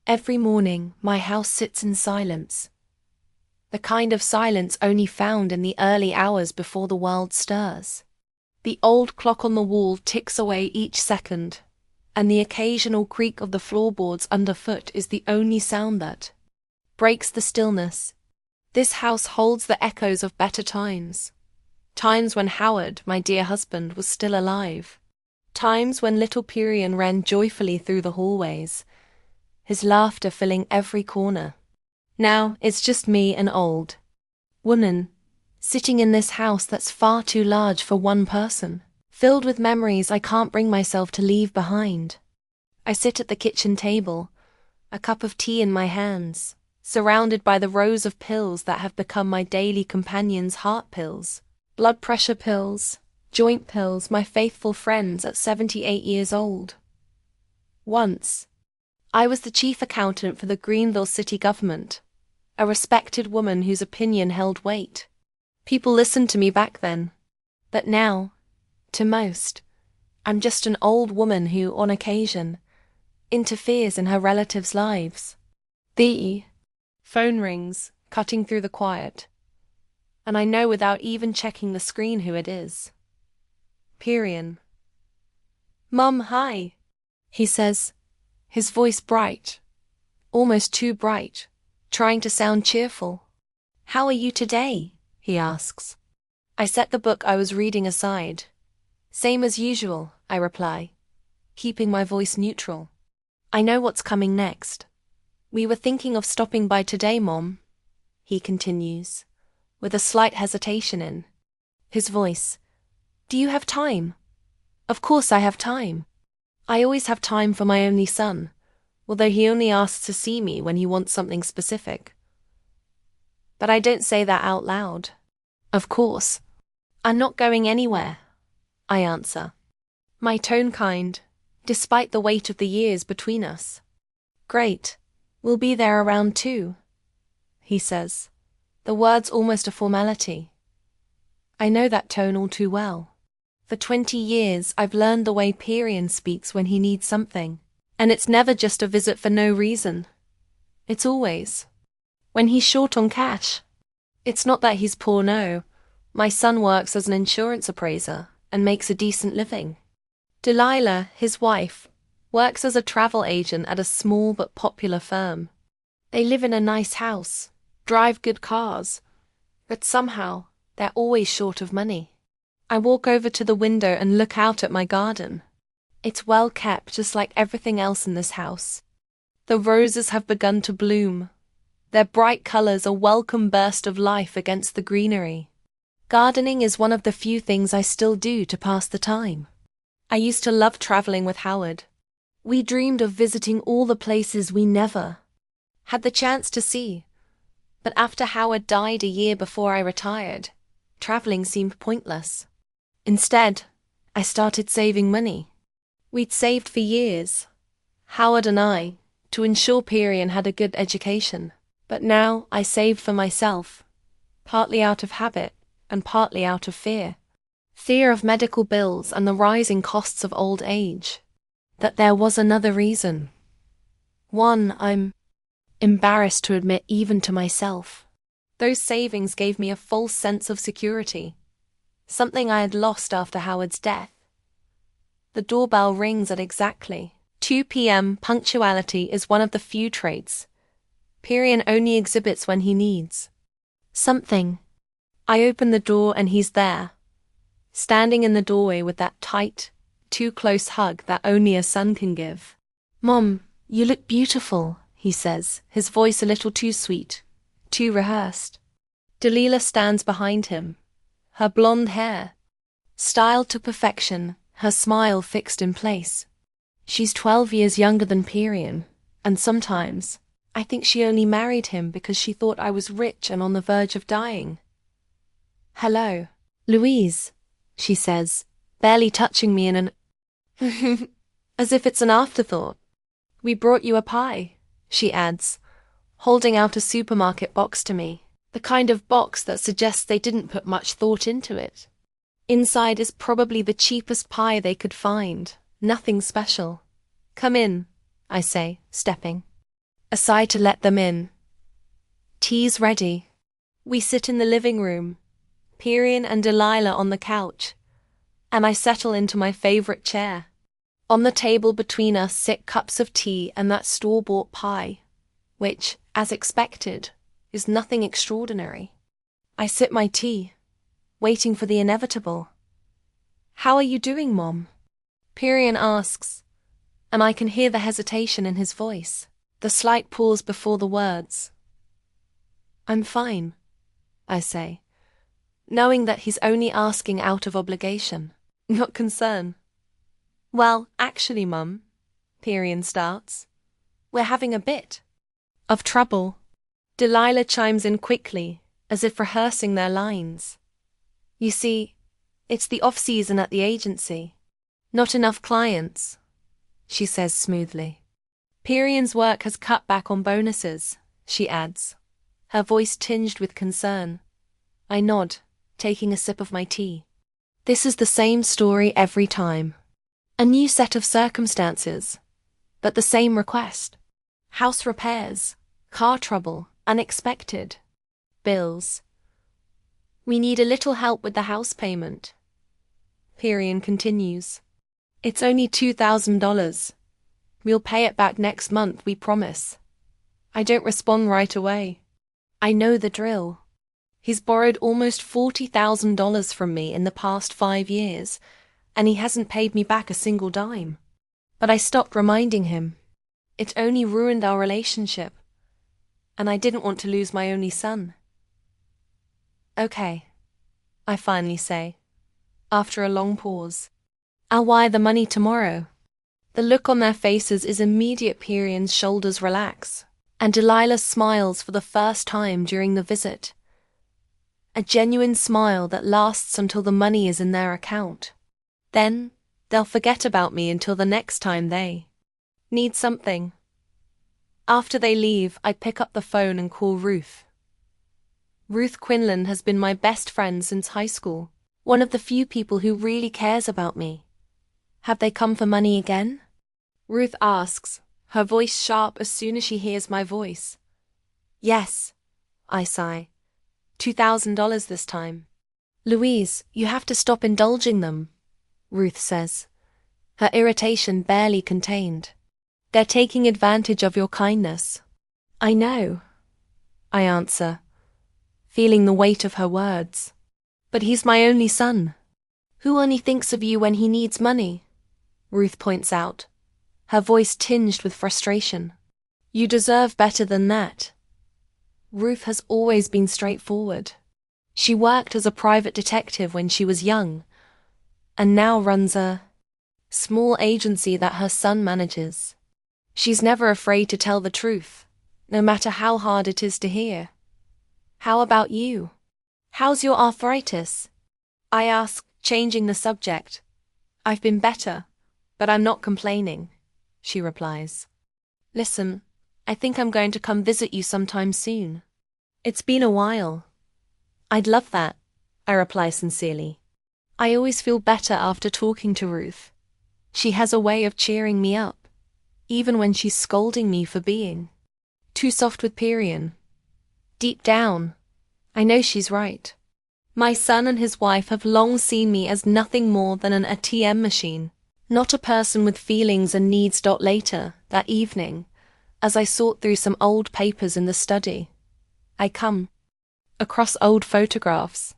Every morning, my house sits in silence. The kind of silence only found in the early hours before the world stirs. The old clock on the wall ticks away each second, and the occasional creak of the floorboards underfoot is the only sound that breaks the stillness. This house holds the echoes of better times. Times when Howard, my dear husband, was still alive. Times when little Perian ran joyfully through the hallways, his laughter filling every corner. Now it's just me, an old woman, sitting in this house that's far too large for one person, filled with memories I can't bring myself to leave behind. I sit at the kitchen table, a cup of tea in my hands, surrounded by the rows of pills that have become my daily companions: heart pills, blood pressure pills, joint pills, my faithful friends at 78 years old. Once, I was the chief accountant for the Greenville city government, a respected woman whose opinion held weight. People listened to me back then. But now, to most, I'm just an old woman who, on occasion, interferes in her relatives' lives. The phone rings, cutting through the quiet, and I know without even checking the screen who it is. Perian. "Mum, hi," he says, his voice bright, almost too bright, trying to sound cheerful. "How are you today?" he asks. I set the book I was reading aside. "Same as usual," I reply, keeping my voice neutral. "I know what's coming next. We were thinking of stopping by today, Mom," he continues, with a slight hesitation in his voice. "Do you have time?" Of course I have time. I always have time for my only son, although he only asks to see me when he wants something specific. But I don't say that out loud. Of course. "I'm not going anywhere," I answer, my tone kind, despite the weight of the years between us. "Great. We'll be there around 2, he says, the words almost a formality. I know that tone all too well. For 20 years I've learned the way Perian speaks when he needs something, and it's never just a visit for no reason. It's always when he's short on cash. It's not that he's poor, no. My son works as an insurance appraiser and makes a decent living. Delilah, his wife, works as a travel agent at a small but popular firm. They live in a nice house, drive good cars, but somehow they're always short of money. I walk over to the window and look out at my garden. It's well kept, just like everything else in this house. The roses have begun to bloom. Their bright colors a welcome burst of life against the greenery. Gardening is one of the few things I still do to pass the time. I used to love traveling with Howard. We dreamed of visiting all the places we never had the chance to see. But after Howard died a year before I retired, traveling seemed pointless. Instead, I started saving money. We'd saved for years, Howard and I, to ensure Perian had a good education. But now I saved for myself, partly out of habit and partly out of fear. Fear of medical bills and the rising costs of old age. That there was another reason. One I'm embarrassed to admit even to myself. Those savings gave me a false sense of security, something I had lost after Howard's death. The doorbell rings at exactly 2 p.m. Punctuality is one of the few traits Perian only exhibits when he needs something. I open the door and he's there, standing in the doorway with that tight, too close hug that only a son can give. "Mom, you look beautiful," he says, his voice a little too sweet, too rehearsed. Delilah stands behind him, her blonde hair styled to perfection, her smile fixed in place. She's 12 years younger than Perian, and sometimes I think she only married him because she thought I was rich and on the verge of dying. "Hello, Louise," she says, barely touching me in an as if it's an afterthought. "We brought you a pie," she adds, holding out a supermarket box to me, the kind of box that suggests they didn't put much thought into it. Inside is probably the cheapest pie they could find, nothing special. "Come in," I say, stepping. A sigh to let them in. Tea's ready. We sit in the living room, Perian and Delilah on the couch, and I settle into my favorite chair. On the table between us sit cups of tea and that store-bought pie, which, as expected, is nothing extraordinary. I sip my tea, waiting for the inevitable. "How are you doing, Mom?" Perian asks, and I can hear the hesitation in his voice, the slight pause before the words. "I'm fine," I say, knowing that he's only asking out of obligation, not concern. "Well, actually, Mum," Perian starts, "we're having a bit of trouble." Delilah chimes in quickly, as if rehearsing their lines. "You see, it's the off-season at the agency. Not enough clients," she says smoothly. "Perian's work has cut back on bonuses," she adds, her voice tinged with concern. I nod, taking a sip of my tea. This is the same story every time. A new set of circumstances, but the same request. House repairs, car trouble, unexpected. Bills. "We need a little help with the house payment." Perian continues. "It's only $2,000. We'll pay it back next month, we promise." I don't respond right away. I know the drill. He's borrowed almost $40,000 from me in the past 5 years, and he hasn't paid me back a single dime. But I stopped reminding him. It only ruined our relationship, and I didn't want to lose my only son. "Okay," I finally say, after a long pause. "I'll wire the money tomorrow." The look on their faces is immediate. Perian's shoulders relax, and Delilah smiles for the first time during the visit. A genuine smile that lasts until the money is in their account. Then, they'll forget about me until the next time they need something. After they leave, I pick up the phone and call Ruth. Ruth Quinlan has been my best friend since high school, one of the few people who really cares about me. "Have they come for money again?" Ruth asks, her voice sharp as soon as she hears my voice. "Yes," I sigh. $2,000 this time. "Louise, you have to stop indulging them," Ruth says, her irritation barely contained. "They're taking advantage of your kindness." "I know," I answer, feeling the weight of her words. "But he's my only son." "Who only thinks of you when he needs money?" Ruth points out, her voice tinged with frustration. "You deserve better than that." Ruth has always been straightforward. She worked as a private detective when she was young, and now runs a small agency that her son manages. She's never afraid to tell the truth, no matter how hard it is to hear. "How about you? How's your arthritis?" I ask, changing the subject. "I've been better, but I'm not complaining," she replies. "Listen, I think I'm going to come visit you sometime soon. It's been a while." "I'd love that," I reply sincerely. I always feel better after talking to Ruth. She has a way of cheering me up, even when she's scolding me for being too soft with Perian. Deep down, I know she's right. My son and his wife have long seen me as nothing more than an ATM machine, not a person with feelings and needs. Later, that evening, as I sort through some old papers in the study, I come across old photographs.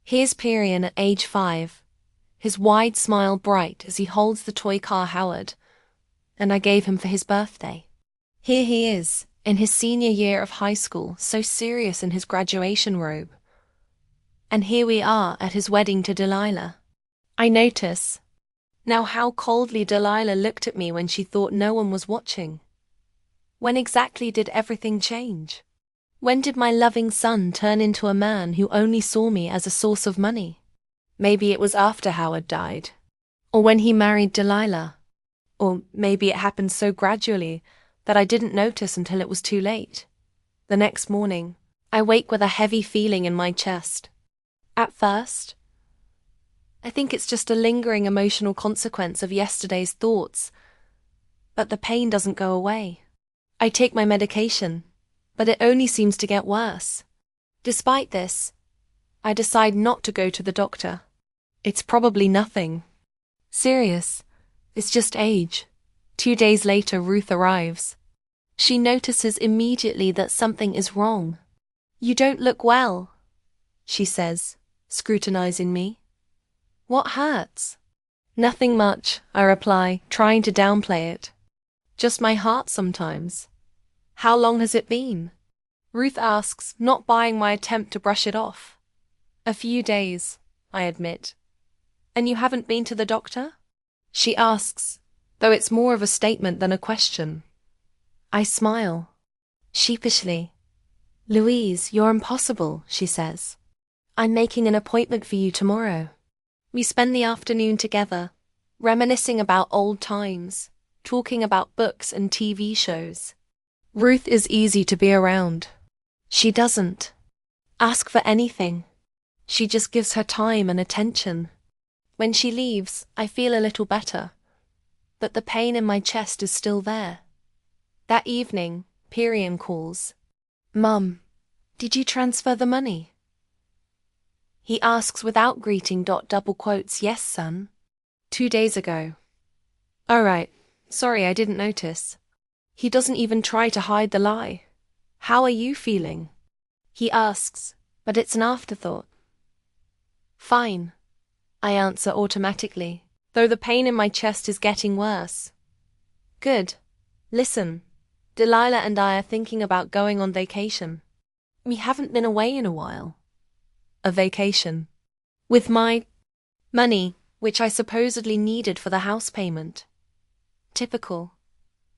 Here's Perian at age 5, his wide smile bright as he holds the toy car Howard, and I gave him for his birthday. Here he is, in his senior year of high school, so serious in his graduation robe. And here we are at his wedding to Delilah. I notice now how coldly Delilah looked at me when she thought no one was watching. When exactly did everything change? When did my loving son turn into a man who only saw me as a source of money? Maybe it was after Howard died, or when he married Delilah, or maybe it happened so gradually that I didn't notice until it was too late. The next morning, I wake with a heavy feeling in my chest. At first, I think it's just a lingering emotional consequence of yesterday's thoughts, but the pain doesn't go away. I take my medication, but it only seems to get worse. Despite this, I decide not to go to the doctor. It's probably nothing serious. It's just age. 2 days later, Ruth arrives. She notices immediately that something is wrong. "You don't look well," she says, scrutinizing me. "What hurts?" "Nothing much," I reply, trying to downplay it. "Just my heart sometimes." "How long has it been?" Ruth asks, not buying my attempt to brush it off. "A few days," I admit. "And you haven't been to the doctor?" she asks, though it's more of a statement than a question. I smile sheepishly. "Louise, you're impossible," she says. "I'm making an appointment for you tomorrow." We spend the afternoon together, reminiscing about old times, talking about books and TV shows. Ruth is easy to be around. She doesn't ask for anything. She just gives her time and attention. When she leaves, I feel a little better, but the pain in my chest is still there. That evening, Perian calls. "Mum, did you transfer the money?" He asks without greeting. Double quotes, "Yes, son." 2 days ago. "All right. Sorry, I didn't notice." He doesn't even try to hide the lie. "How are you feeling?" he asks, but it's an afterthought. "Fine," I answer automatically, though the pain in my chest is getting worse. "Good. Listen, Delilah and I are thinking about going on vacation. We haven't been away in a while." A vacation. With my money, which I supposedly needed for the house payment. Typical.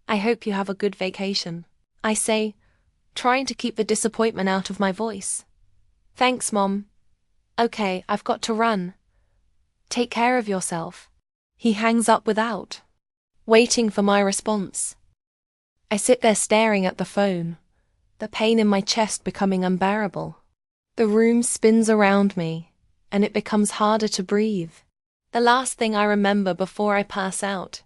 "I hope you have a good vacation," I say, trying to keep the disappointment out of my voice. "Thanks, Mom. Okay, I've got to run. Take care of yourself." He hangs up without waiting for my response. I sit there staring at the phone, the pain in my chest becoming unbearable. The room spins around me, and it becomes harder to breathe. The last thing I remember before I pass out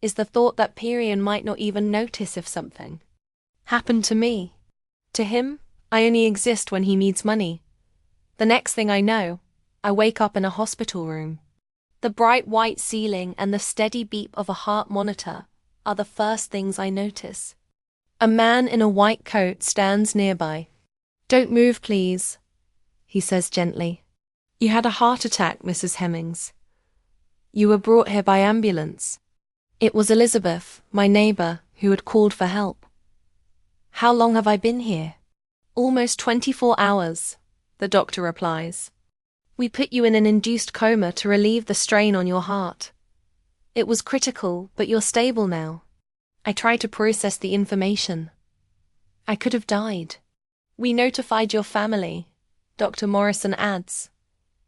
is the thought that Perian might not even notice if something happened to me. To him, I only exist when he needs money. The next thing I know, I wake up in a hospital room. The bright white ceiling and the steady beep of a heart monitor are the first things I notice. A man in a white coat stands nearby. "Don't move, please," he says gently. "You had a heart attack, Mrs. Hemmings. You were brought here by ambulance." It was Elizabeth, my neighbor, who had called for help. "How long have I been here?" "Almost 24 hours, the doctor replies. "We put you in an induced coma to relieve the strain on your heart. It was critical, but you're stable now." I try to process the information. I could have died. "We notified your family," Dr. Morrison adds.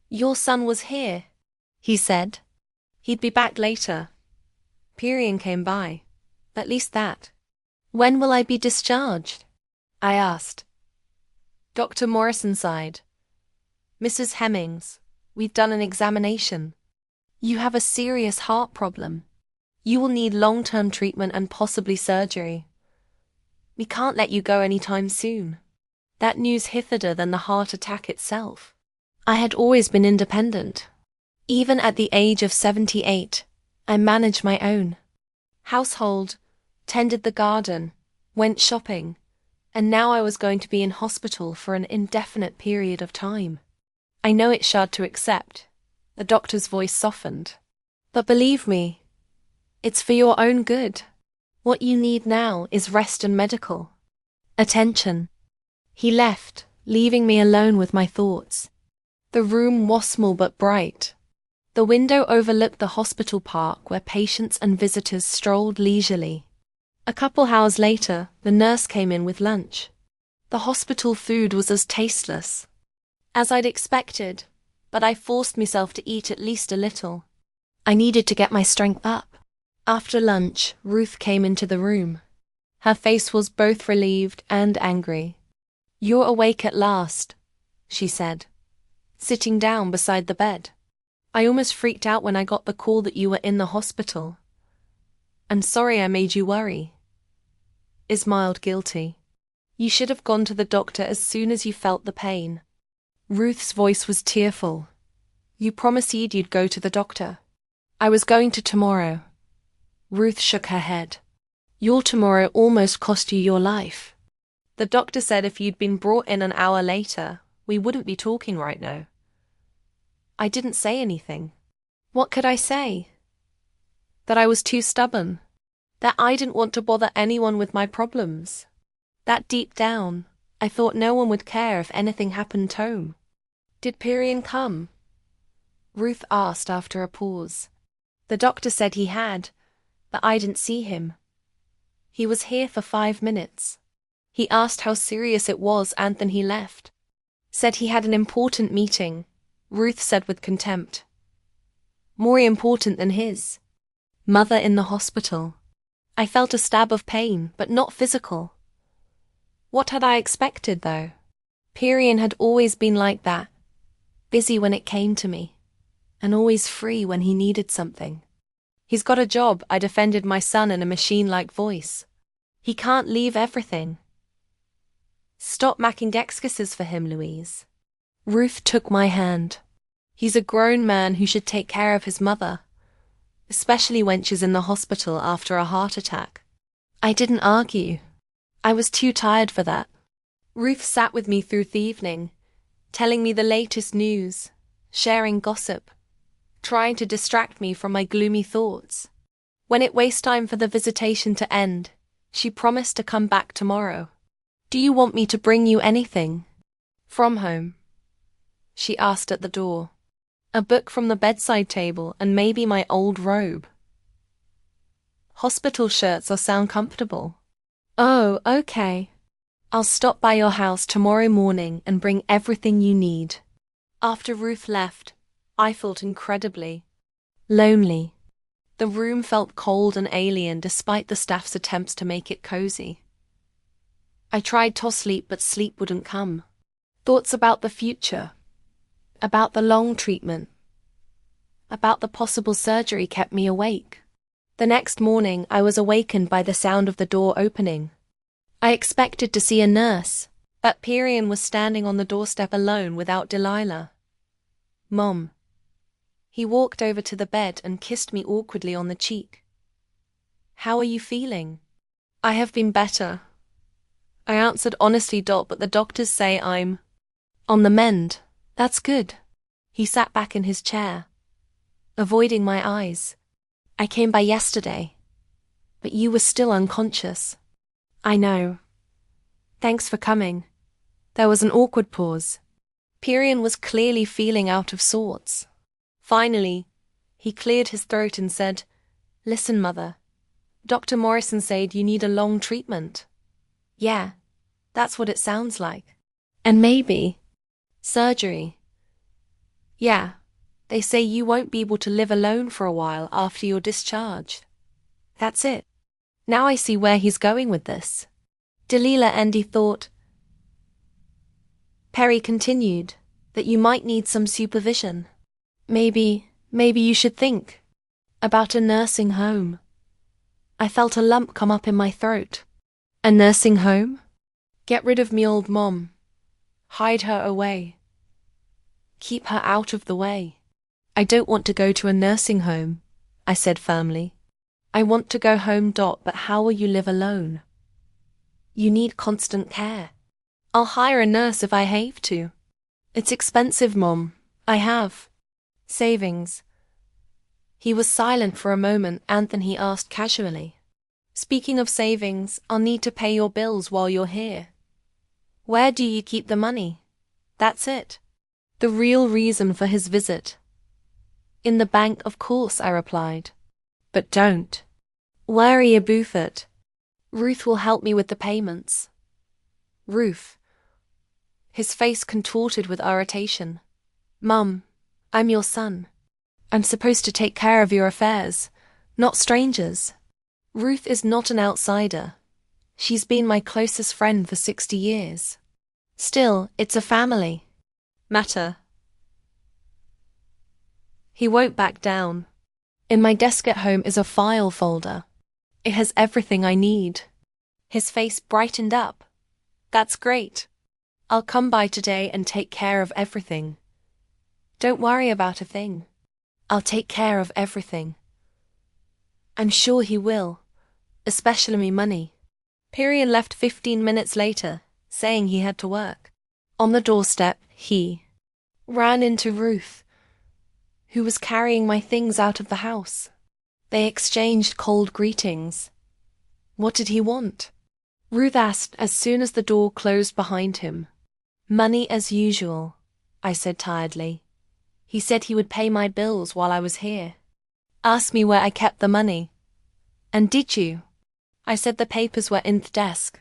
"Your son was here," he said. He'd be back later. Perian came by. At least that. "When will I be discharged?" I asked. Dr. Morrison sighed. "Mrs. Hemmings, we've done an examination. You have a serious heart problem. You will need long-term treatment and possibly surgery. We can't let you go anytime soon." That news hit harder than the heart attack itself. I had always been independent. Even at the age of 78, I managed my own household, tended the garden, went shopping, and now I was going to be in hospital for an indefinite period of time. "I know it's hard to accept," the doctor's voice softened. "But believe me, it's for your own good. What you need now is rest and medical attention." He left, leaving me alone with my thoughts. The room was small but bright. The window overlooked the hospital park where patients and visitors strolled leisurely. A couple hours later, the nurse came in with lunch. The hospital food was as tasteless as I'd expected, but I forced myself to eat at least a little. I needed to get my strength up. After lunch, Ruth came into the room. Her face was both relieved and angry. "You're awake at last," she said, sitting down beside the bed. "I almost freaked out when I got the call that you were in the hospital. I'm sorry I made you worry." smiled guilty. You should have gone to the doctor as soon as you felt the pain. Ruth's voice was tearful. You promised you'd go to the doctor. I was going to tomorrow. Ruth shook her head. Your tomorrow almost cost you your life. The doctor said if you'd been brought in an hour later, we wouldn't be talking right now. I didn't say anything. What could I say? That I was too stubborn. That I didn't want to bother anyone with my problems. That deep down, I thought no one would care if anything happened home. Did Pyrian come? Ruth asked after a pause. The doctor said he had, but I didn't see him. He was here for 5 minutes. He asked how serious it was and then he left. Said he had an important meeting, Ruth said with contempt. More important than his. Mother in the hospital. I felt a stab of pain, but not physical. What had I expected, though? Pyrian had always been like that. Busy when it came to me, and always free when he needed something. He's got a job, I defended my son in a machine-like voice. He can't leave everything. Stop making excuses for him, Louise. Ruth took my hand. He's a grown man who should take care of his mother, especially when she's in the hospital after a heart attack. I didn't argue. I was too tired for that. Ruth sat with me through the evening, telling me the latest news, sharing gossip, trying to distract me from my gloomy thoughts. When it was time for the visitation to end, she promised to come back tomorrow. Do you want me to bring you anything? From home? She asked at the door. A book from the bedside table and maybe my old robe. Hospital shirts sound comfortable. Oh, okay. I'll stop by your house tomorrow morning and bring everything you need. After Ruth left, I felt incredibly lonely. The room felt cold and alien despite the staff's attempts to make it cozy. I tried to sleep, but sleep wouldn't come. Thoughts about the future, about the long treatment, about the possible surgery kept me awake. The next morning, I was awakened by the sound of the door opening. I expected to see a nurse, but Pyrian was standing on the doorstep alone without Delilah. Mom. He walked over to the bed and kissed me awkwardly on the cheek. How are you feeling? I have been better. I answered honestly, but the doctors say I'm on the mend. That's good. He sat back in his chair, avoiding my eyes. I came by yesterday, but you were still unconscious. I know. Thanks for coming. There was an awkward pause. Pyrian was clearly feeling out of sorts. Finally, he cleared his throat and said, Listen, Mother. Dr. Morrison said you need a long treatment. Yeah, that's what it sounds like. And maybe surgery. Yeah, they say you won't be able to live alone for a while after you're discharged. That's it. Now I see where he's going with this. Delilah and he thought. Perry continued that you might need some supervision. Maybe you should think about a nursing home. I felt a lump come up in my throat. A nursing home? Get rid of me old mom. Hide her away. Keep her out of the way. I don't want to go to a nursing home, I said firmly. I want to go home, but how will you live alone? You need constant care. I'll hire a nurse if I have to. It's expensive, Mom. I have savings. He was silent for a moment and then he asked casually. Speaking of savings, I'll need to pay your bills while you're here. Where do you keep the money? That's it. The real reason for his visit. In the bank, of course, I replied. But don't worry about it. Ruth will help me with the payments. Ruth. His face contorted with irritation. Mum, I'm your son. I'm supposed to take care of your affairs, not strangers. Ruth is not an outsider. She's been my closest friend for 60 years. Still, it's a family matter. He won't back down. In my desk at home is a file folder. It has everything I need. His face brightened up. That's great. I'll come by today and take care of everything. Don't worry about a thing. I'll take care of everything. I'm sure he will, especially me money. Pyrian left 15 minutes later, saying he had to work. On the doorstep, he ran into Ruth, who was carrying my things out of the house. They exchanged cold greetings. What did he want? Ruth asked as soon as the door closed behind him. Money as usual, I said tiredly. He said he would pay my bills while I was here. Asked me where I kept the money. And did you? I said the papers were in the desk.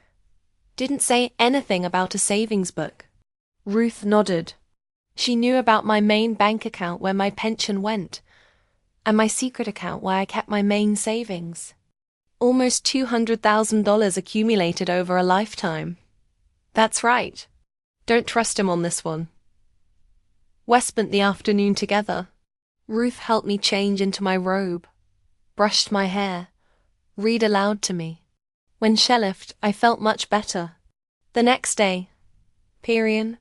Didn't say anything about a savings book. Ruth nodded. She knew about my main bank account where my pension went, and my secret account where I kept my main savings. Almost $200,000 accumulated over a lifetime. That's right. Don't trust him on this one. We spent the afternoon together. Ruth helped me change into my robe, brushed my hair, read aloud to me. When she left, I felt much better. The next day, Pyrian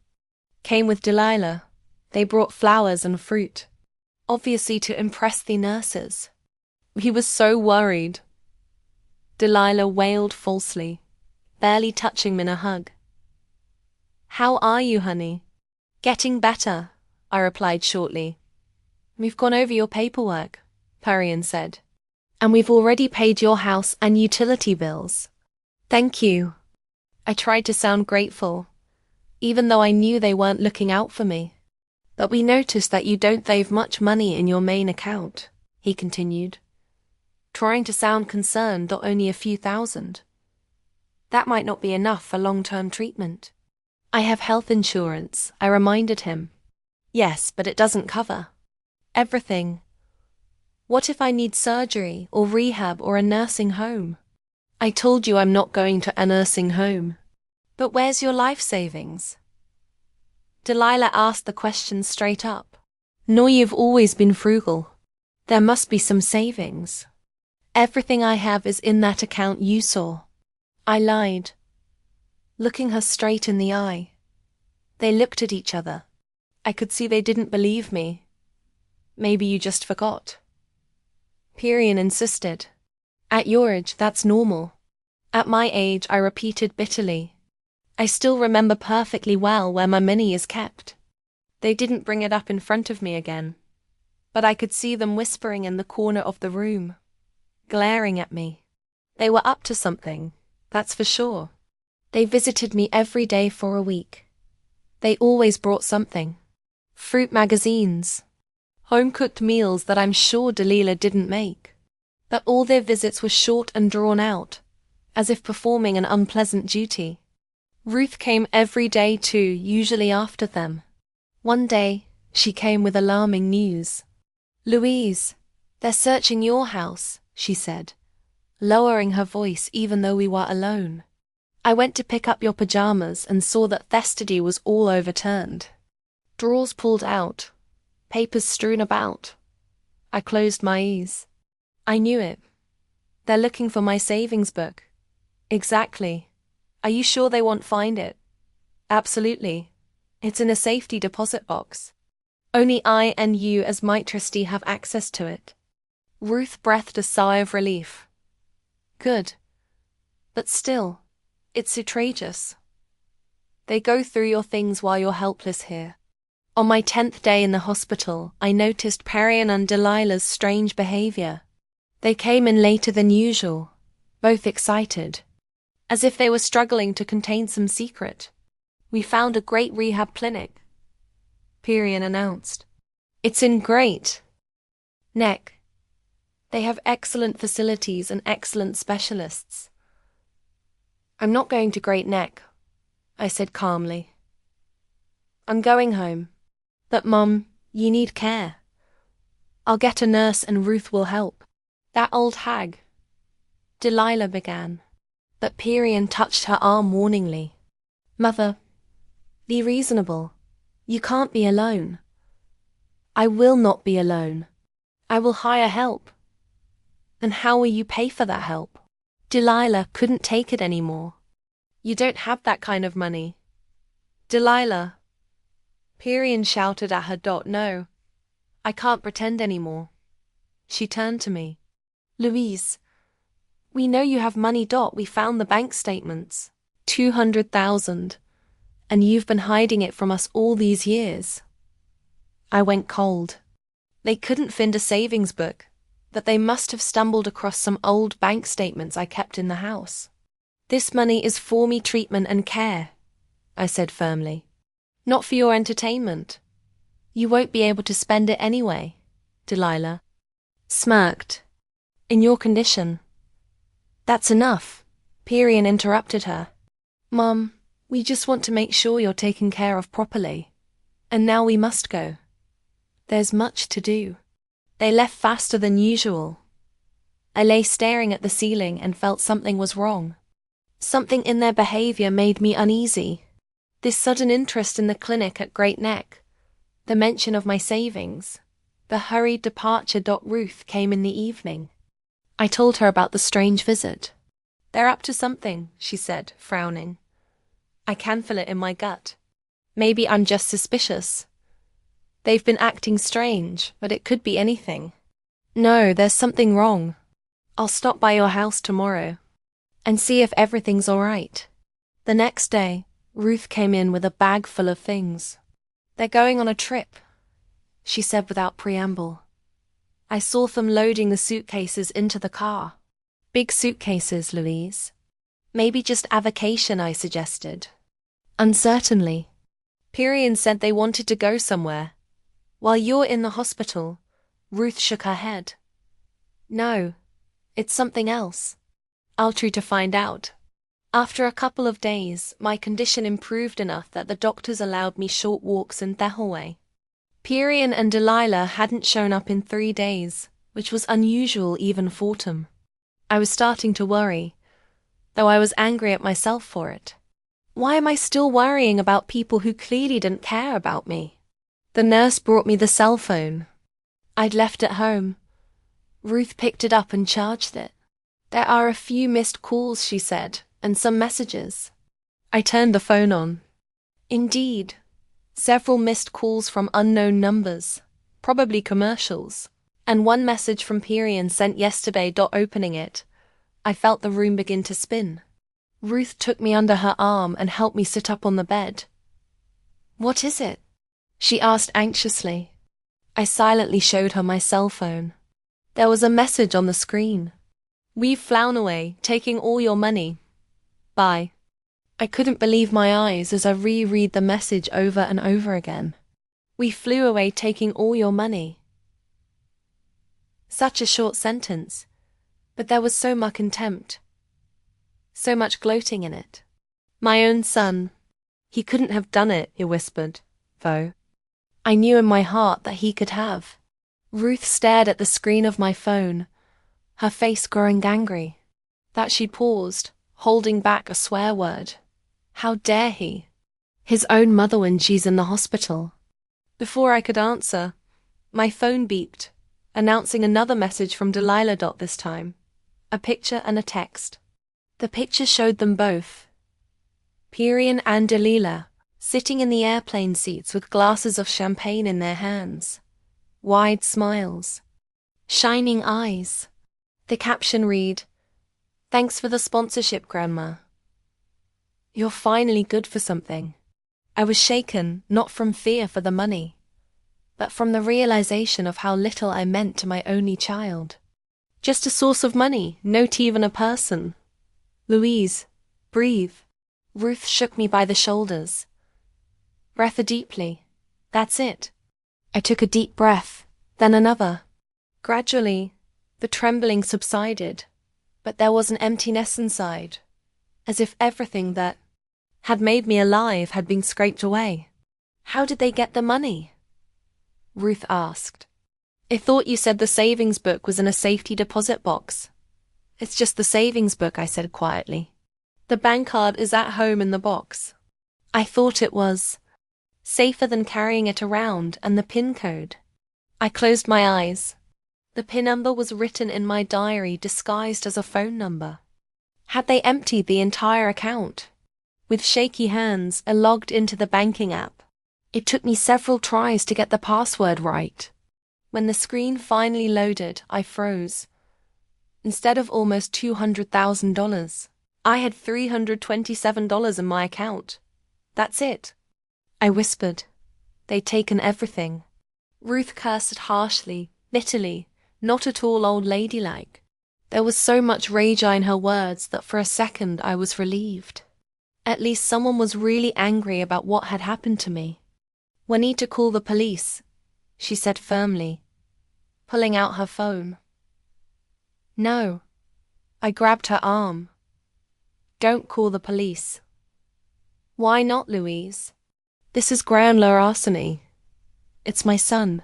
came with Delilah. They brought flowers and fruit, obviously to impress the nurses. He was so worried. Delilah wailed falsely, barely touching me in a hug. How are you, honey? Getting better, I replied shortly. We've gone over your paperwork, Pyrian said. And we've already paid your house and utility bills. Thank you. I tried to sound grateful, even though I knew they weren't looking out for me. But we noticed that you don't save much money in your main account, he continued, trying to sound concerned that only a few thousand. That might not be enough for long-term treatment. I have health insurance, I reminded him. Yes, but it doesn't cover everything. What if I need surgery or rehab or a nursing home? I told you I'm not going to a nursing home. But where's your life savings? Delilah asked the question straight up. No, you've always been frugal. There must be some savings. Everything I have is in that account you saw. I lied, looking her straight in the eye. They looked at each other. I could see they didn't believe me. Maybe you just forgot. Pyrian insisted. At your age, that's normal. At my age, I repeated bitterly. I still remember perfectly well where my money is kept. They didn't bring it up in front of me again, but I could see them whispering in the corner of the room, glaring at me. They were up to something, that's for sure. They visited me every day for a week. They always brought something. Fruit magazines, home-cooked meals that I'm sure Delilah didn't make. But all their visits were short and drawn out, as if performing an unpleasant duty. Ruth came every day too, usually after them. One day, she came with alarming news. Louise, they're searching your house, she said, lowering her voice even though we were alone. I went to pick up your pajamas and saw that Thestody was all overturned. Drawers pulled out, papers strewn about. I closed my eyes. I knew it. They're looking for my savings book. Exactly. Are you sure they won't find it? Absolutely. It's in a safety deposit box. Only I and you as my trustee have access to it. Ruth breathed a sigh of relief. Good. But still, it's outrageous. They go through your things while you're helpless here. On my 10th day in the hospital, I noticed Pyrian and Delilah's strange behavior. They came in later than usual, both excited, as if they were struggling to contain some secret. We found a great rehab clinic, Pyrian announced. It's in great neck. They have excellent facilities and excellent specialists. I'm not going to Great Neck, I said calmly. I'm going home. But Mum, you need care. I'll get a nurse and Ruth will help. That old hag, Delilah began, but Pyrian touched her arm warningly. Mother, be reasonable. You can't be alone. I will not be alone. I will hire help. And how will you pay for that help? Delilah couldn't take it anymore. You don't have that kind of money. Delilah. Perian shouted at her. No, I can't pretend anymore. She turned to me. Louise, we know you have money. We found the bank statements. 200,000. And you've been hiding it from us all these years. I went cold. They couldn't find a savings book, but they must have stumbled across some old bank statements I kept in the house. This money is for me treatment and care, I said firmly. Not for your entertainment. You won't be able to spend it anyway, Delilah smirked. In your condition. That's enough, Perian interrupted her. Mum, we just want to make sure you're taken care of properly. And now we must go. There's much to do. They left faster than usual. I lay staring at the ceiling and felt something was wrong. Something in their behavior made me uneasy. This sudden interest in the clinic at Great Neck, the mention of my savings, the hurried departure. Ruth came in the evening. I told her about the strange visit. They're up to something, she said, frowning. I can feel it in my gut. Maybe I'm just suspicious. They've been acting strange, but it could be anything. No, there's something wrong. I'll stop by your house tomorrow and see if everything's all right. The next day, Ruth came in with a bag full of things. They're going on a trip, she said without preamble. I saw them loading the suitcases into the car. Big suitcases, Louise. Maybe just a vacation, I suggested. Uncertainly. Perian said they wanted to go somewhere. While you're in the hospital, Ruth shook her head. No, it's something else. I'll try to find out. After a couple of days, my condition improved enough that the doctors allowed me short walks in Thehaway. Perian and Delilah hadn't shown up in 3 days, which was unusual even for them. I was starting to worry, though I was angry at myself for it. Why am I still worrying about people who clearly didn't care about me? The nurse brought me the cell phone. I'd left it home. Ruth picked it up and charged it. There are a few missed calls, she said, and some messages. I turned the phone on. Indeed, several missed calls from unknown numbers, probably commercials, and one message from Perian sent yesterday. Opening it, I felt the room begin to spin. Ruth took me under her arm and helped me sit up on the bed. What is it? She asked anxiously. I silently showed her my cell phone. There was a message on the screen. We've flown away, taking all your money. Bye. I couldn't believe my eyes as I reread the message over and over again. We flew away, taking all your money. Such a short sentence, but there was so much contempt, so much gloating in it. My own son. He couldn't have done it, he whispered, though. I knew in my heart that he could have. Ruth stared at the screen of my phone, her face growing angry. That she paused, holding back a swear word. How dare he? His own mother when she's in the hospital. Before I could answer, my phone beeped, announcing another message from Delilah. This time, a picture and a text. The picture showed them both, Perian and Delilah, sitting in the airplane seats with glasses of champagne in their hands. Wide smiles. Shining eyes. The caption read, "Thanks for the sponsorship, Grandma. You're finally good for something." I was shaken, not from fear for the money, but from the realization of how little I meant to my only child. Just a source of money, not even a person. Louise, breathe. Ruth shook me by the shoulders. Breathe deeply. That's it. I took a deep breath, then another. Gradually, the trembling subsided, but there was an emptiness inside, as if everything that had made me alive had been scraped away. How did they get the money? Ruth asked. I thought you said the savings book was in a safety deposit box. It's just the savings book, I said quietly. The bank card is at home in the box. I thought it was safer than carrying it around, and the PIN code. I closed my eyes. The PIN number was written in my diary, disguised as a phone number. Had they emptied the entire account? With shaky hands, I logged into the banking app. It took me several tries to get the password right. When the screen finally loaded, I froze. Instead of almost $200,000, I had $327 in my account. That's it. I whispered. They'd taken everything. Ruth cursed harshly, bitterly, not at all old ladylike. There was so much rage in her words that for a second I was relieved. At least someone was really angry about what had happened to me. "We need to call the police," she said firmly, pulling out her phone. "No." I grabbed her arm. "Don't call the police." "Why not, Louise? This is grand larceny. It's my son."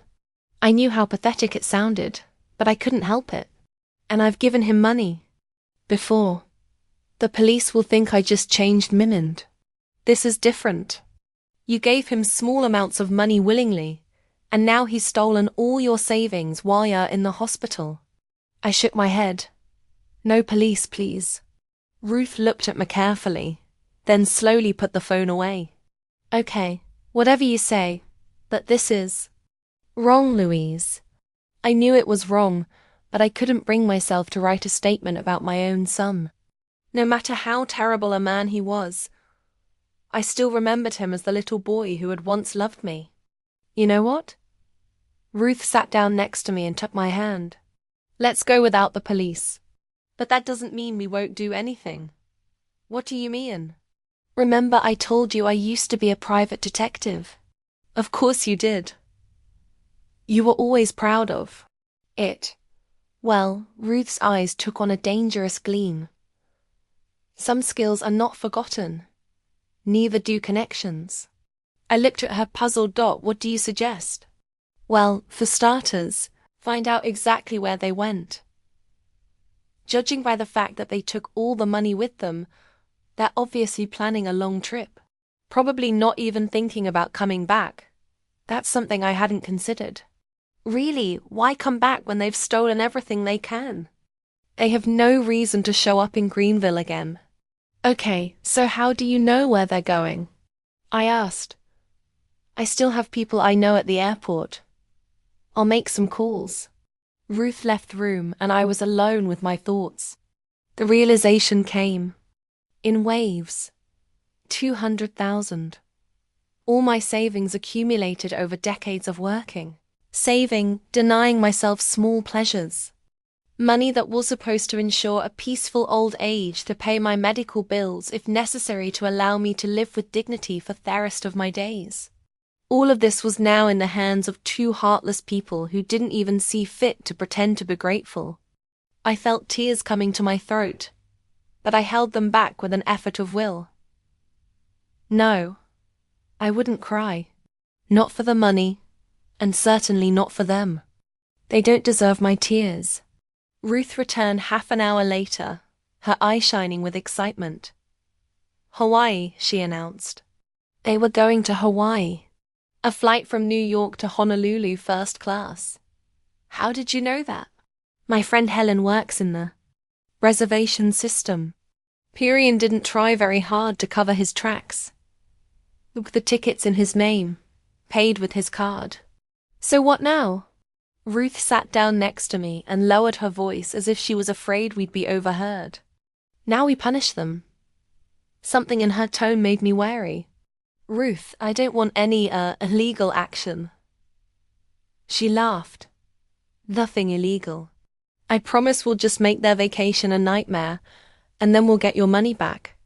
I knew how pathetic it sounded, but I couldn't help it. "And I've given him money. Before. The police will think I just changed mind. This is different. You gave him small amounts of money willingly, and now he's stolen all your savings while you're in the hospital." I shook my head. "No police, please." Ruth looked at me carefully, then slowly put the phone away. "Okay, whatever you say, but this is wrong, Louise." I knew it was wrong, but I couldn't bring myself to write a statement about my own son. No matter how terrible a man he was, I still remembered him as the little boy who had once loved me. "You know what?" Ruth sat down next to me and took my hand. "Let's go without the police." "But that doesn't mean we won't do anything." "What do you mean?" "Remember I told you I used to be a private detective?" "Of course you did. You were always proud of it." Well, Ruth's eyes took on a dangerous gleam. "Some skills are not forgotten. Neither do connections." I looked at her puzzled. "What do you suggest?" "Well, for starters, find out exactly where they went. Judging by the fact that they took all the money with them, they're obviously planning a long trip. Probably not even thinking about coming back. That's something I hadn't considered." "Really, why come back when they've stolen everything they can?" "They have no reason to show up in Greenville again." "Okay, so how do you know where they're going?" I asked. "I still have people I know at the airport. I'll make some calls." Ruth left the room and I was alone with my thoughts. The realization came. In waves. 200,000. All my savings accumulated over decades of working. Saving, denying myself small pleasures. Money that was supposed to ensure a peaceful old age to pay my medical bills if necessary to allow me to live with dignity for the rest of my days. All of this was now in the hands of two heartless people who didn't even see fit to pretend to be grateful. I felt tears coming to my throat, but I held them back with an effort of will. No, I wouldn't cry. Not for the money, and certainly not for them. They don't deserve my tears. Ruth returned half an hour later, her eyes shining with excitement. "Hawaii," she announced. They were going to Hawaii. A flight from New York to Honolulu first class. "How did you know that?" "My friend Helen works in the reservation system. Perian didn't try very hard to cover his tracks. Look, the tickets in his name, paid with his card." "So what now?" Ruth sat down next to me and lowered her voice as if she was afraid we'd be overheard. "Now we punish them." Something in her tone made me wary. "Ruth, I don't want any, illegal action." She laughed. "Nothing illegal. I promise we'll just make their vacation a nightmare, and then we'll get your money back."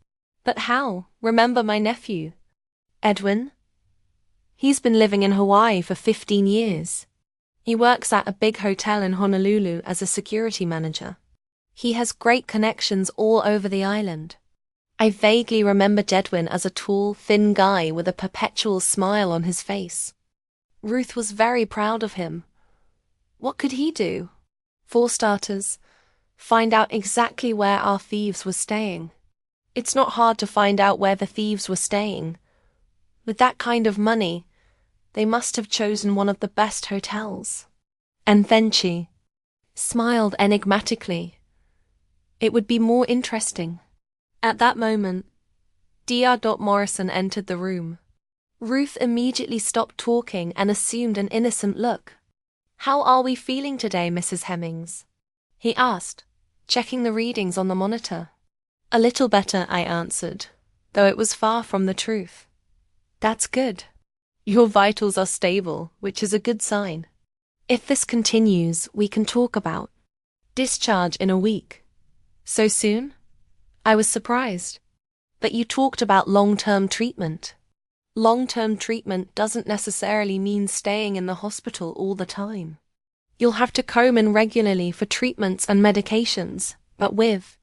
"But how? Remember my nephew, Edwin? He's been living in Hawaii for 15 years. He works at a big hotel in Honolulu as a security manager. He has great connections all over the island." I vaguely remembered Edwin as a tall, thin guy with a perpetual smile on his face. Ruth was very proud of him. What could he do? For starters, find out exactly where our thieves were staying. It's not hard to find out where the thieves were staying. With that kind of money, they must have chosen one of the best hotels. And then she smiled enigmatically. "It would be more interesting At that moment, Dr. Morrison entered the room. Ruth immediately stopped talking and assumed an innocent look. "How are we feeling today, Mrs. Hemmings?" he asked, checking the readings on the monitor. "A little better," I answered, though it was far from the truth. "That's good. Your vitals are stable, which is a good sign. If this continues, we can talk about discharge in a week." "So soon?" I was surprised. "But you talked about long-term treatment." "Long-term treatment doesn't necessarily mean staying in the hospital all the time. You'll have to comb in regularly for treatments and medications, but with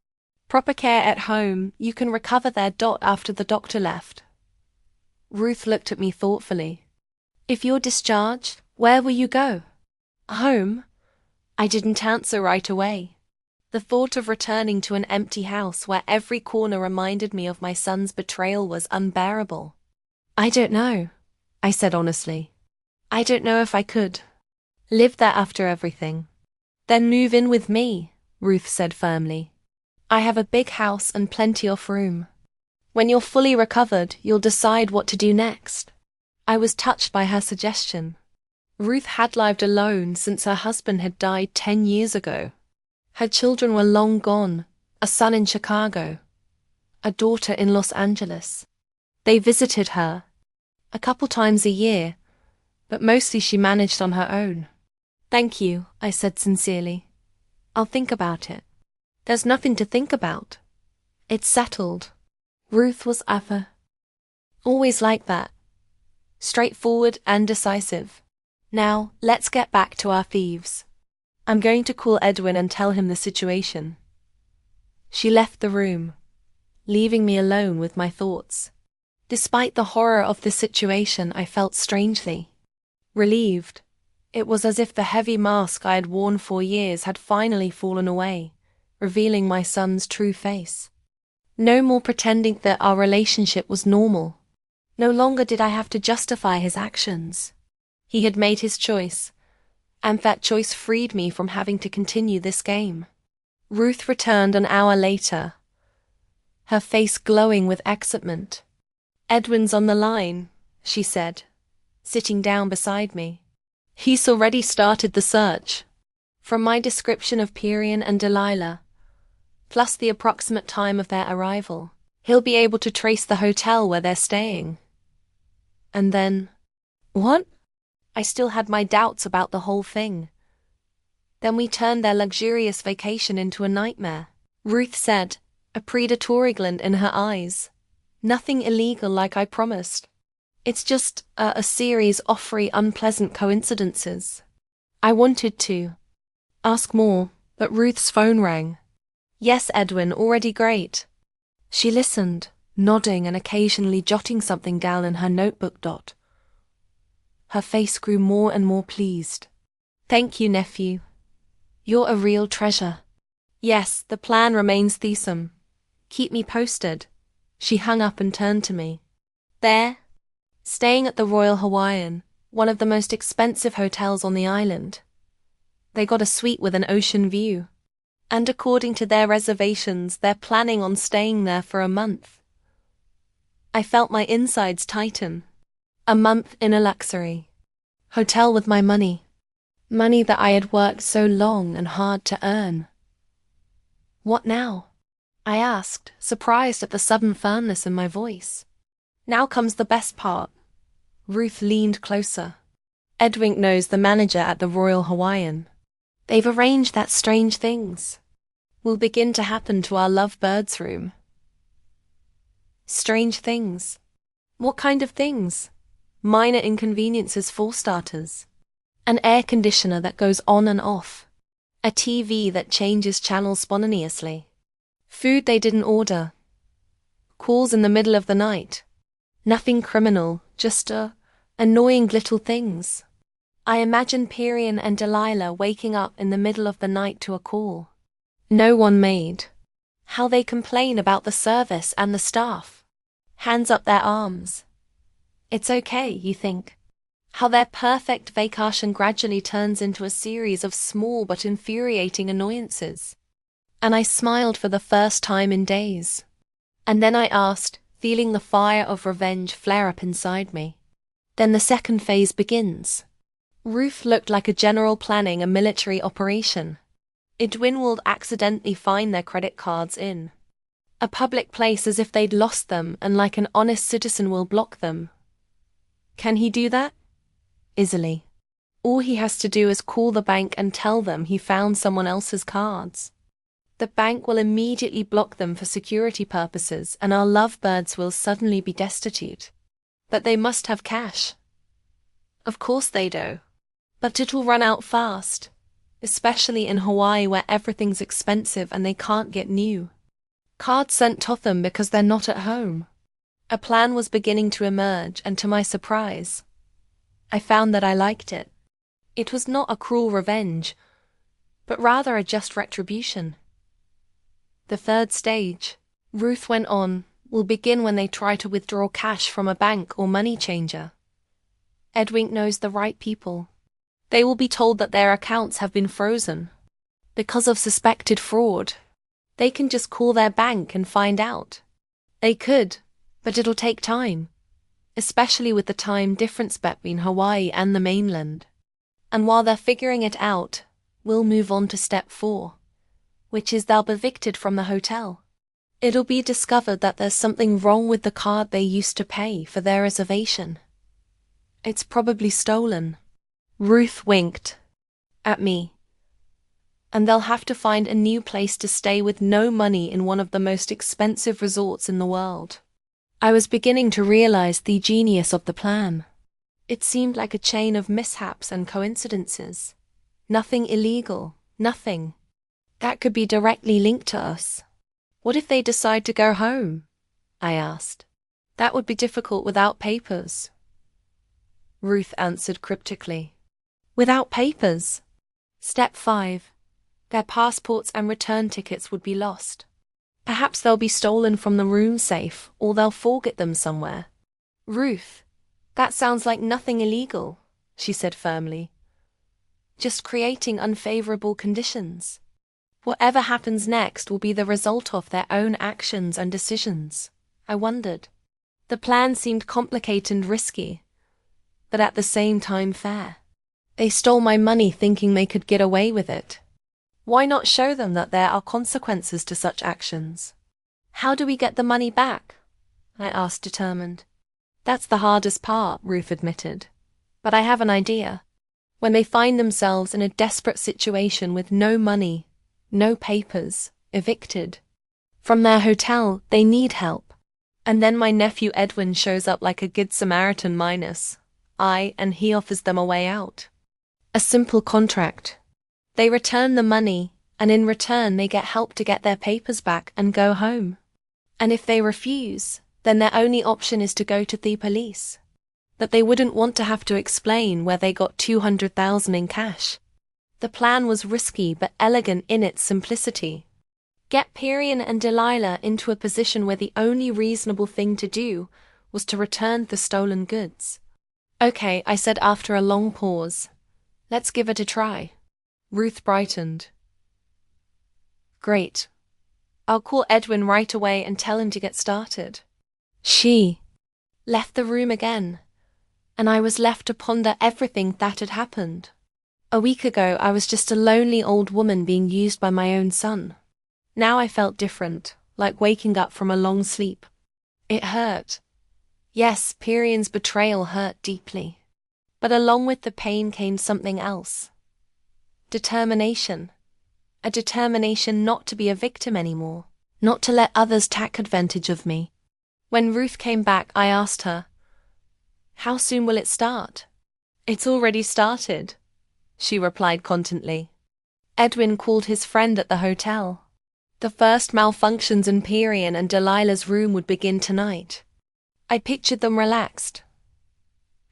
proper care at home, you can recover there. After the doctor left." Ruth looked at me thoughtfully. "If you're discharged, where will you go?" "Home?" I didn't answer right away. The thought of returning to an empty house where every corner reminded me of my son's betrayal was unbearable. "I don't know," I said honestly. "I don't know if I could live there after everything." "Then move in with me," Ruth said firmly. "I have a big house and plenty of room. When you're fully recovered, you'll decide what to do next." I was touched by her suggestion. Ruth had lived alone since her husband had died 10 years ago. Her children were long gone, a son in Chicago, a daughter in Los Angeles. They visited her a couple times a year, but mostly she managed on her own. "Thank you," I said sincerely. "I'll think about it." "There's nothing to think about. It's settled." Ruth was always like that, straightforward and decisive. "Now, let's get back to our thieves. I'm going to call Edwin and tell him the situation." She left the room, leaving me alone with my thoughts. Despite the horror of the situation, I felt strangely relieved. It was as if the heavy mask I had worn for years had finally fallen away, revealing my son's true face. No more pretending that our relationship was normal. No longer did I have to justify his actions. He had made his choice, and that choice freed me from having to continue this game. Ruth returned an hour later, her face glowing with excitement. "Edwin's on the line," she said, sitting down beside me. "He's already started the search." From my description of Perian and Delilah, plus the approximate time of their arrival, he'll be able to trace the hotel where they're staying. And then, what? I still had my doubts about the whole thing. Then we turned their luxurious vacation into a nightmare. Ruth said, a predatory glint in her eyes. "Nothing illegal like I promised. It's just a series of very unpleasant coincidences." I wanted to ask more, but Ruth's phone rang. "Yes, Edwin, already great." She listened, nodding and occasionally jotting something down in her notebook. Her face grew more and more pleased. "Thank you, nephew. You're a real treasure." "Yes, the plan remains threesome. Keep me posted." She hung up and turned to me. "There, staying at the Royal Hawaiian, one of the most expensive hotels on the island. They got a suite with an ocean view. And according to their reservations, they're planning on staying there for a month." I felt my insides tighten. A month in a luxury hotel with my money. Money that I had worked so long and hard to earn. "What now?" I asked, surprised at the sudden firmness in my voice. "Now comes the best part." Ruth leaned closer. "Edwin knows the manager at the Royal Hawaiian. They've arranged that strange things will begin to happen to our lovebirds' room." Strange things? What kind of things? Minor inconveniences for starters. An air conditioner that goes on and off. A TV that changes channels spontaneously. Food they didn't order. Calls in the middle of the night. Nothing criminal, just annoying little things. I imagined Perian and Delilah waking up in the middle of the night to a call. No one made. How they complain about the service and the staff. Hands up their arms. It's okay, you think. How their perfect vacation gradually turns into a series of small but infuriating annoyances. And I smiled for the first time in days. And then I asked, feeling the fire of revenge flare up inside me. Then the second phase begins. Ruth looked like a general planning a military operation. Edwin will accidentally find their credit cards in a public place as if they'd lost them, and like an honest citizen will block them. Can he do that? Easily. All he has to do is call the bank and tell them he found someone else's cards. The bank will immediately block them for security purposes, and our lovebirds will suddenly be destitute. But they must have cash. Of course they do. But it'll run out fast, especially in Hawaii where everything's expensive and they can't get new cards sent to them because they're not at home. A plan was beginning to emerge, and to my surprise, I found that I liked it. It was not a cruel revenge, but rather a just retribution. The third stage, Ruth went on, will begin when they try to withdraw cash from a bank or money changer. Edwin knows the right people. They will be told that their accounts have been frozen because of suspected fraud. They can just call their bank and find out. They could, but it'll take time, especially with the time difference between Hawaii and the mainland. And while they're figuring it out, we'll move on to step 4, which is they'll be evicted from the hotel. It'll be discovered that there's something wrong with the card they used to pay for their reservation. It's probably stolen. Ruth winked at me. And they'll have to find a new place to stay with no money in one of the most expensive resorts in the world. I was beginning to realize the genius of the plan. It seemed like a chain of mishaps and coincidences. Nothing illegal, nothing that could be directly linked to us. What if they decide to go home? I asked. That would be difficult without papers. Ruth answered cryptically. Without papers? Step 5. Their passports and return tickets would be lost. Perhaps they'll be stolen from the room safe, or they'll forget them somewhere. Ruth, that sounds like nothing illegal, she said firmly. Just creating unfavorable conditions. Whatever happens next will be the result of their own actions and decisions. I wondered. The plan seemed complicated and risky, but at the same time fair. They stole my money thinking they could get away with it. Why not show them that there are consequences to such actions? How do we get the money back? I asked, determined. That's the hardest part, Ruth admitted. But I have an idea. When they find themselves in a desperate situation with no money, no papers, evicted from their hotel, they need help. And then my nephew Edwin shows up like a good Samaritan and he offers them a way out. A simple contract. They return the money, and in return they get help to get their papers back and go home. And if they refuse, then their only option is to go to the police. That they wouldn't want to have to explain where they got $200,000 in cash. The plan was risky but elegant in its simplicity. Get Perian and Delilah into a position where the only reasonable thing to do was to return the stolen goods. Okay, I said after a long pause. Let's give it a try. Ruth brightened. Great. I'll call Edwin right away and tell him to get started. She left the room again, and I was left to ponder everything that had happened. A week ago, I was just a lonely old woman being used by my own son. Now I felt different, like waking up from a long sleep. It hurt. Yes, Perian's betrayal hurt deeply. But along with the pain came something else. Determination. A determination not to be a victim anymore, not to let others take advantage of me. When Ruth came back, I asked her, "How soon will it start?" "It's already started," she replied contently. Edwin called his friend at the hotel. The first malfunctions in Perian and Delilah's room would begin tonight. I pictured them relaxed,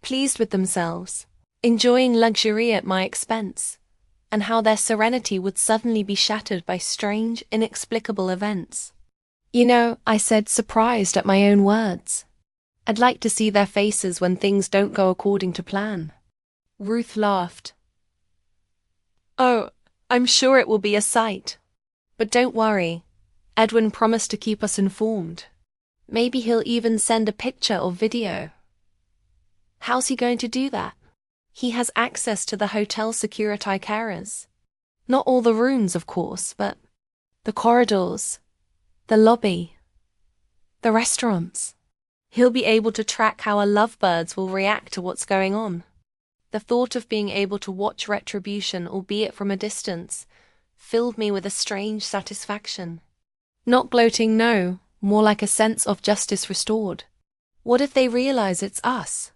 pleased with themselves, enjoying luxury at my expense, and how their serenity would suddenly be shattered by strange, inexplicable events. You know, I said, surprised at my own words. I'd like to see their faces when things don't go according to plan. Ruth laughed. Oh, I'm sure it will be a sight. But don't worry. Edwin promised to keep us informed. Maybe he'll even send a picture or video. How's he going to do that? He has access to the hotel security cameras. Not all the rooms, of course, but the corridors, the lobby, the restaurants. He'll be able to track how our lovebirds will react to what's going on. The thought of being able to watch retribution, albeit from a distance, filled me with a strange satisfaction. Not gloating, no, more like a sense of justice restored. What if they realize it's us?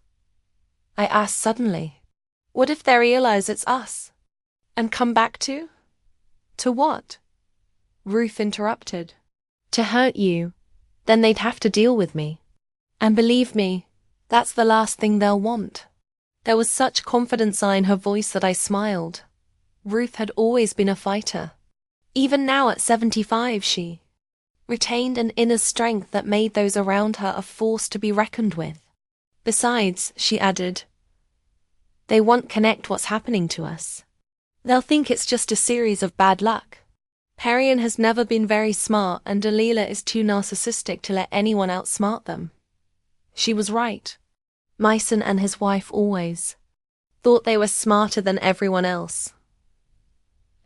I asked suddenly. What if they realize it's us? And come back to? To what? Ruth interrupted. To hurt you. Then they'd have to deal with me. And believe me, that's the last thing they'll want. There was such confidence in her voice that I smiled. Ruth had always been a fighter. Even now at 75, she retained an inner strength that made those around her a force to be reckoned with. Besides, she added, they won't connect what's happening to us. They'll think it's just a series of bad luck. Perian has never been very smart, and Delilah is too narcissistic to let anyone outsmart them. She was right. Myson and his wife always thought they were smarter than everyone else.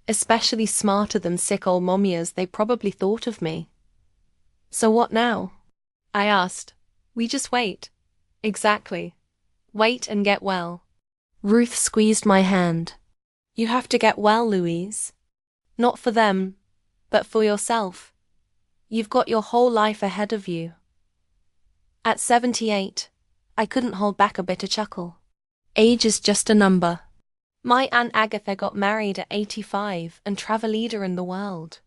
Especially smarter than sick old mommy as they probably thought of me. So what now? I asked. We just wait. Exactly. Wait and get well. Ruth squeezed my hand. You have to get well, Louise. Not for them, but for yourself. You've got your whole life ahead of you. At 78, I couldn't hold back a bitter chuckle. Age is just a number. My Aunt Agatha got married at 85 and travel leader in the world.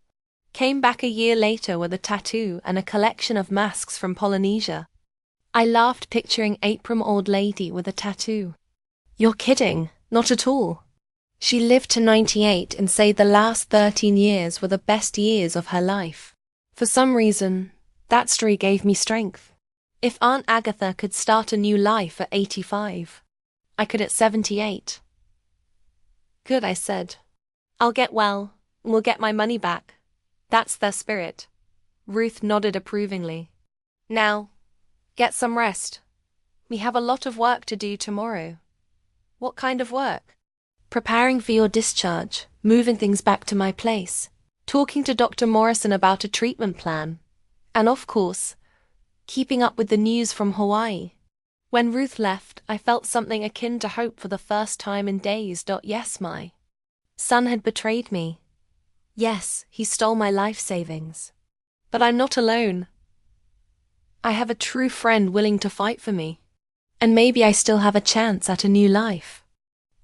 Came back a year later with a tattoo and a collection of masks from Polynesia. I laughed picturing April old lady with a tattoo. You're kidding, not at all. She lived to 98 and said the last 13 years were the best years of her life. For some reason, that story gave me strength. If Aunt Agatha could start a new life at 85, I could at 78. Good, I said. I'll get well, and we'll get my money back. That's their spirit. Ruth nodded approvingly. Now, get some rest. We have a lot of work to do tomorrow. What kind of work? Preparing for your discharge, moving things back to my place, talking to Dr. Morrison about a treatment plan, and of course, keeping up with the news from Hawaii. When Ruth left, I felt something akin to hope for the first time in days. Yes, my son had betrayed me. Yes, he stole my life savings. But I'm not alone. I have a true friend willing to fight for me. And maybe I still have a chance at a new life.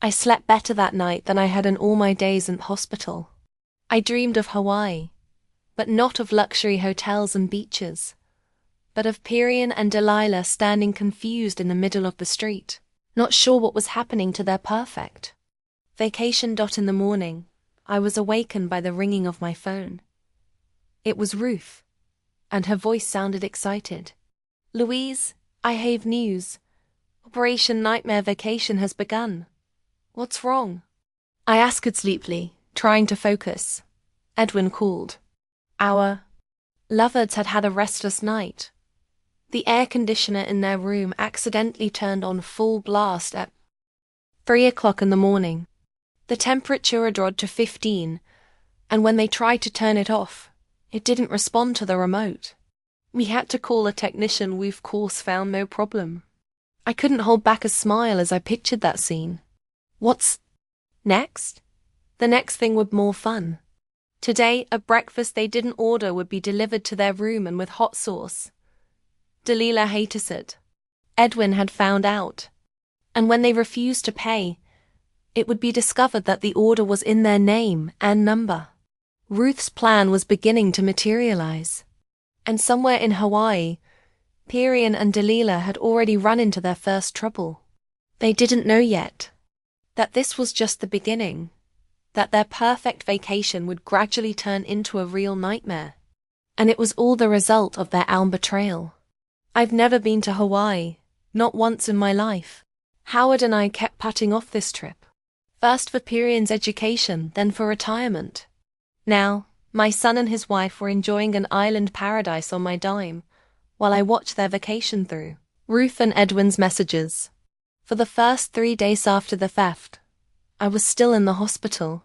I slept better that night than I had in all my days in hospital. I dreamed of Hawaii, but not of luxury hotels and beaches, but of Perian and Delilah standing confused in the middle of the street, not sure what was happening to their perfect vacation. In the morning, I was awakened by the ringing of my phone. It was Ruth, and her voice sounded excited. Louise, I have news. Operation Nightmare Vacation has begun. What's wrong? I asked sleepily, trying to focus. Edwin called. Our lovebirds had had a restless night. The air conditioner in their room accidentally turned on full blast at 3 o'clock in the morning. The temperature had dropped to 15, and when they tried to turn it off, it didn't respond to the remote. We had to call a technician. We of course found no problem. I couldn't hold back a smile as I pictured that scene. What's next? The next thing would be more fun. Today, a breakfast they didn't order would be delivered to their room and with hot sauce. Delilah hated it. Edwin had found out. And when they refused to pay, it would be discovered that the order was in their name and number. Ruth's plan was beginning to materialize. And somewhere in Hawaii, Perian and Delilah had already run into their first trouble. They didn't know yet that this was just the beginning, that their perfect vacation would gradually turn into a real nightmare. And it was all the result of their own betrayal. I've never been to Hawaii, not once in my life. Howard and I kept putting off this trip. First for Perian's education, then for retirement. Now, my son and his wife were enjoying an island paradise on my dime, while I watched their vacation through Ruth and Edwin's messages. For the first 3 days after the theft, I was still in the hospital.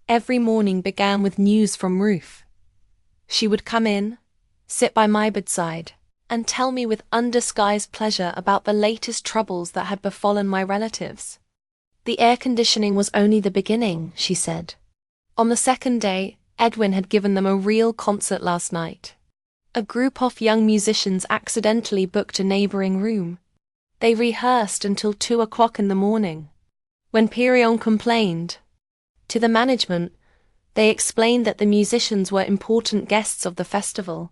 Every morning began with news from Ruth. She would come in, sit by my bedside, and tell me with undisguised pleasure about the latest troubles that had befallen my relatives. The air conditioning was only the beginning, she said. On the second day, Edwin had given them a real concert last night. A group of young musicians accidentally booked a neighboring room. They rehearsed until 2 o'clock in the morning. When Perion complained to the management, they explained that the musicians were important guests of the festival,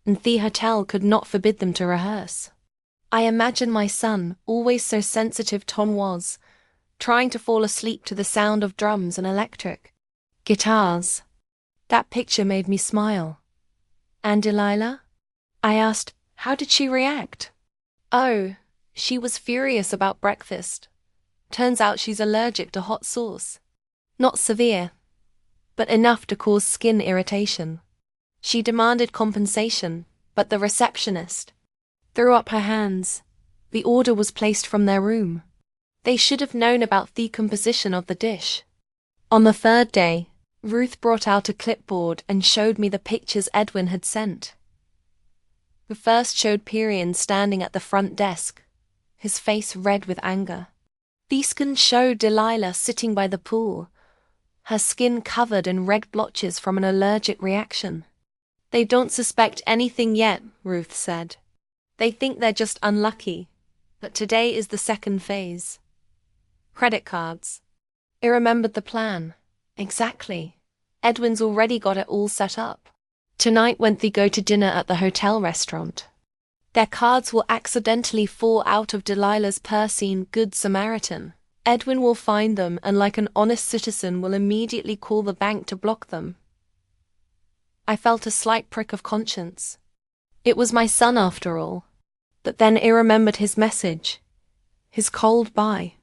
and the hotel could not forbid them to rehearse. I imagine my son, always so sensitive Tom was, trying to fall asleep to the sound of drums and electric guitars. That picture made me smile. And Delilah? I asked, how did she react? Oh, she was furious about breakfast. Turns out she's allergic to hot sauce. Not severe, but enough to cause skin irritation. She demanded compensation, but the receptionist threw up her hands. The order was placed from their room. They should have known about the composition of the dish. On the third day, Ruth brought out a clipboard and showed me the pictures Edwin had sent. The first showed Perion standing at the front desk, his face red with anger. The second showed Delilah sitting by the pool, her skin covered in red blotches from an allergic reaction. They don't suspect anything yet, Ruth said. They think they're just unlucky, but today is the second phase. Credit cards. I remembered the plan. Exactly. Edwin's already got it all set up. Tonight when they go to dinner at the hotel restaurant, their cards will accidentally fall out of Delilah's purse-ing Good Samaritan. Edwin will find them and like an honest citizen will immediately call the bank to block them. I felt a slight prick of conscience. It was my son after all. But then I remembered his message, his cold bye,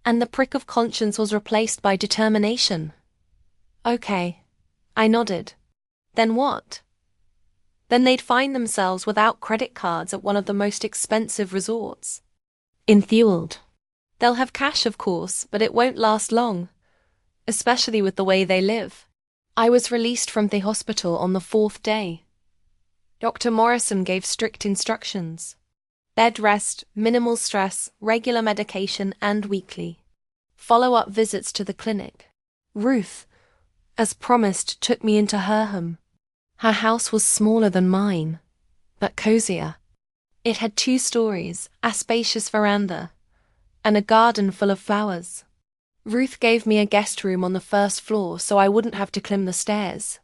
and the prick of conscience was replaced by determination. Okay, I nodded. Then what? Then they'd find themselves without credit cards at one of the most expensive resorts. In Thewald. They'll have cash, of course, but it won't last long, especially with the way they live. I was released from the hospital on the 4th day. Dr. Morrison gave strict instructions. Bed rest, minimal stress, regular medication, and weekly follow-up visits to the clinic. Ruth, as promised, took me into her home. Her house was smaller than mine, but cozier. It had 2 stories, a spacious veranda, and a garden full of flowers. Ruth gave me a guest room on the 1st floor so I wouldn't have to climb the stairs.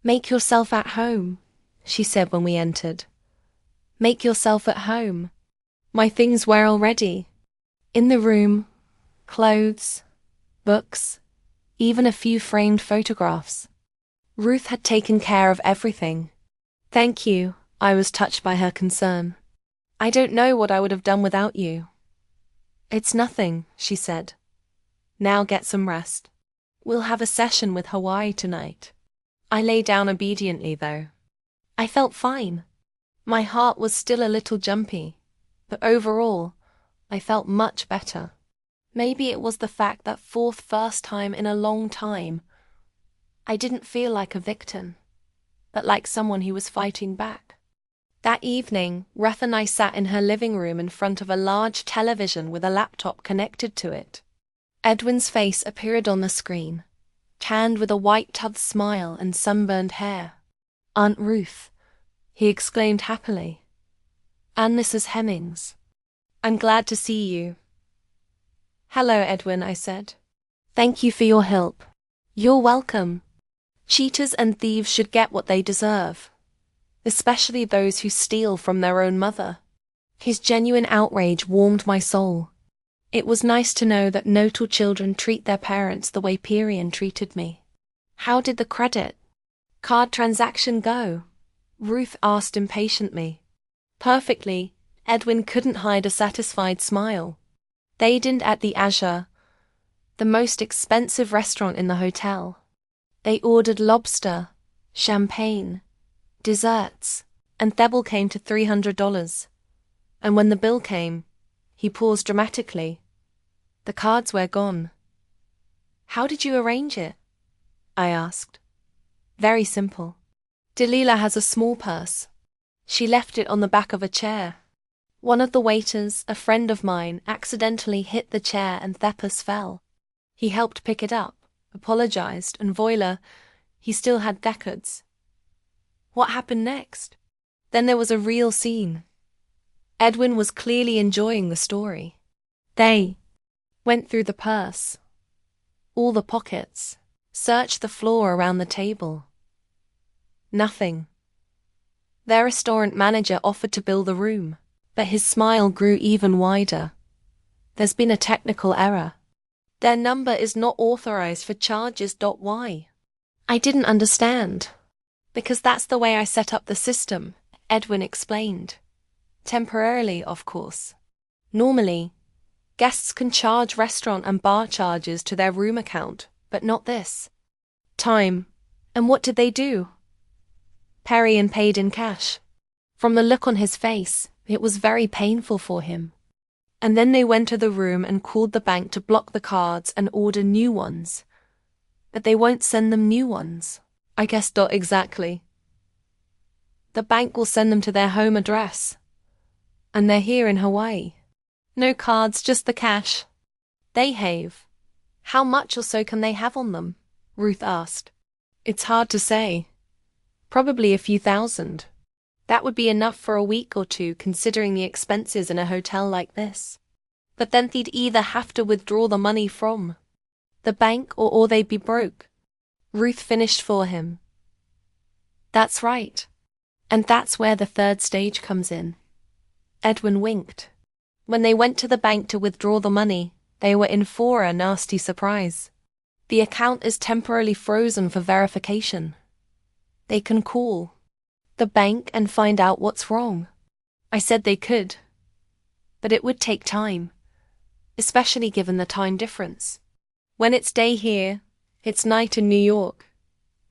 Make yourself at home, she said when we entered. Make yourself at home. My things were already in the room, clothes, books, even a few framed photographs. Ruth had taken care of everything. Thank you, I was touched by her concern. I don't know what I would have done without you. It's nothing, she said. Now get some rest. We'll have a session with Hawaii tonight. I lay down obediently, though. I felt fine. My heart was still a little jumpy, but overall, I felt much better. Maybe it was the fact that for the first time in a long time, I didn't feel like a victim, but like someone who was fighting back. That evening, Ruth and I sat in her living room in front of a large television with a laptop connected to it. Edwin's face appeared on the screen, tanned with a white-toothed smile and sunburned hair. Aunt Ruth, he exclaimed happily. And Mrs. Hemmings. I'm glad to see you. Hello, Edwin, I said. Thank you for your help. You're welcome. Cheaters and thieves should get what they deserve, especially those who steal from their own mother. His genuine outrage warmed my soul. It was nice to know that no two children treat their parents the way Perion treated me. How did the credit card transaction go? Ruth asked impatiently. Perfectly, Edwin couldn't hide a satisfied smile. They dined at the Azure, the most expensive restaurant in the hotel. They ordered lobster, champagne, desserts, And the bill came to $300. And when the bill came, he paused dramatically. The cards were gone. How did you arrange it? I asked. Very simple. Delilah has a small purse. She left it on the back of a chair. One of the waiters, a friend of mine, accidentally hit the chair and the purse fell. He helped pick it up, apologized, and voila, he still had decades. What happened next? Then there was a real scene. Edwin was clearly enjoying the story. They went through the purse, all the pockets, searched the floor around the table. Nothing. Their restaurant manager offered to bill the room, but his smile grew even wider. There's been a technical error. Their number is not authorized for charges. Why? I didn't understand. Because that's the way I set up the system, Edwin explained. Temporarily, of course. Normally, guests can charge restaurant and bar charges to their room account, but not this time. And what did they do? Perrion paid in cash. From the look on his face, it was very painful for him. And then they went to the room and called the bank to block the cards and order new ones. But they won't send them new ones. I guess. Exactly. The bank will send them to their home address. And they're here in Hawaii. No cards, just the cash. They have. How much or so can they have on them? Ruth asked. It's hard to say. Probably a few thousand. That would be enough for a week or two, considering the expenses in a hotel like this. But then they'd either have to withdraw the money from the bank or they'd be broke. Ruth finished for him. That's right. And that's where the third stage comes in. Edwin winked. When they went to the bank to withdraw the money, they were in for a nasty surprise. The account is temporarily frozen for verification. They can call the bank and find out what's wrong. I said they could. But it would take time, especially given the time difference. When it's day here, it's night in New York.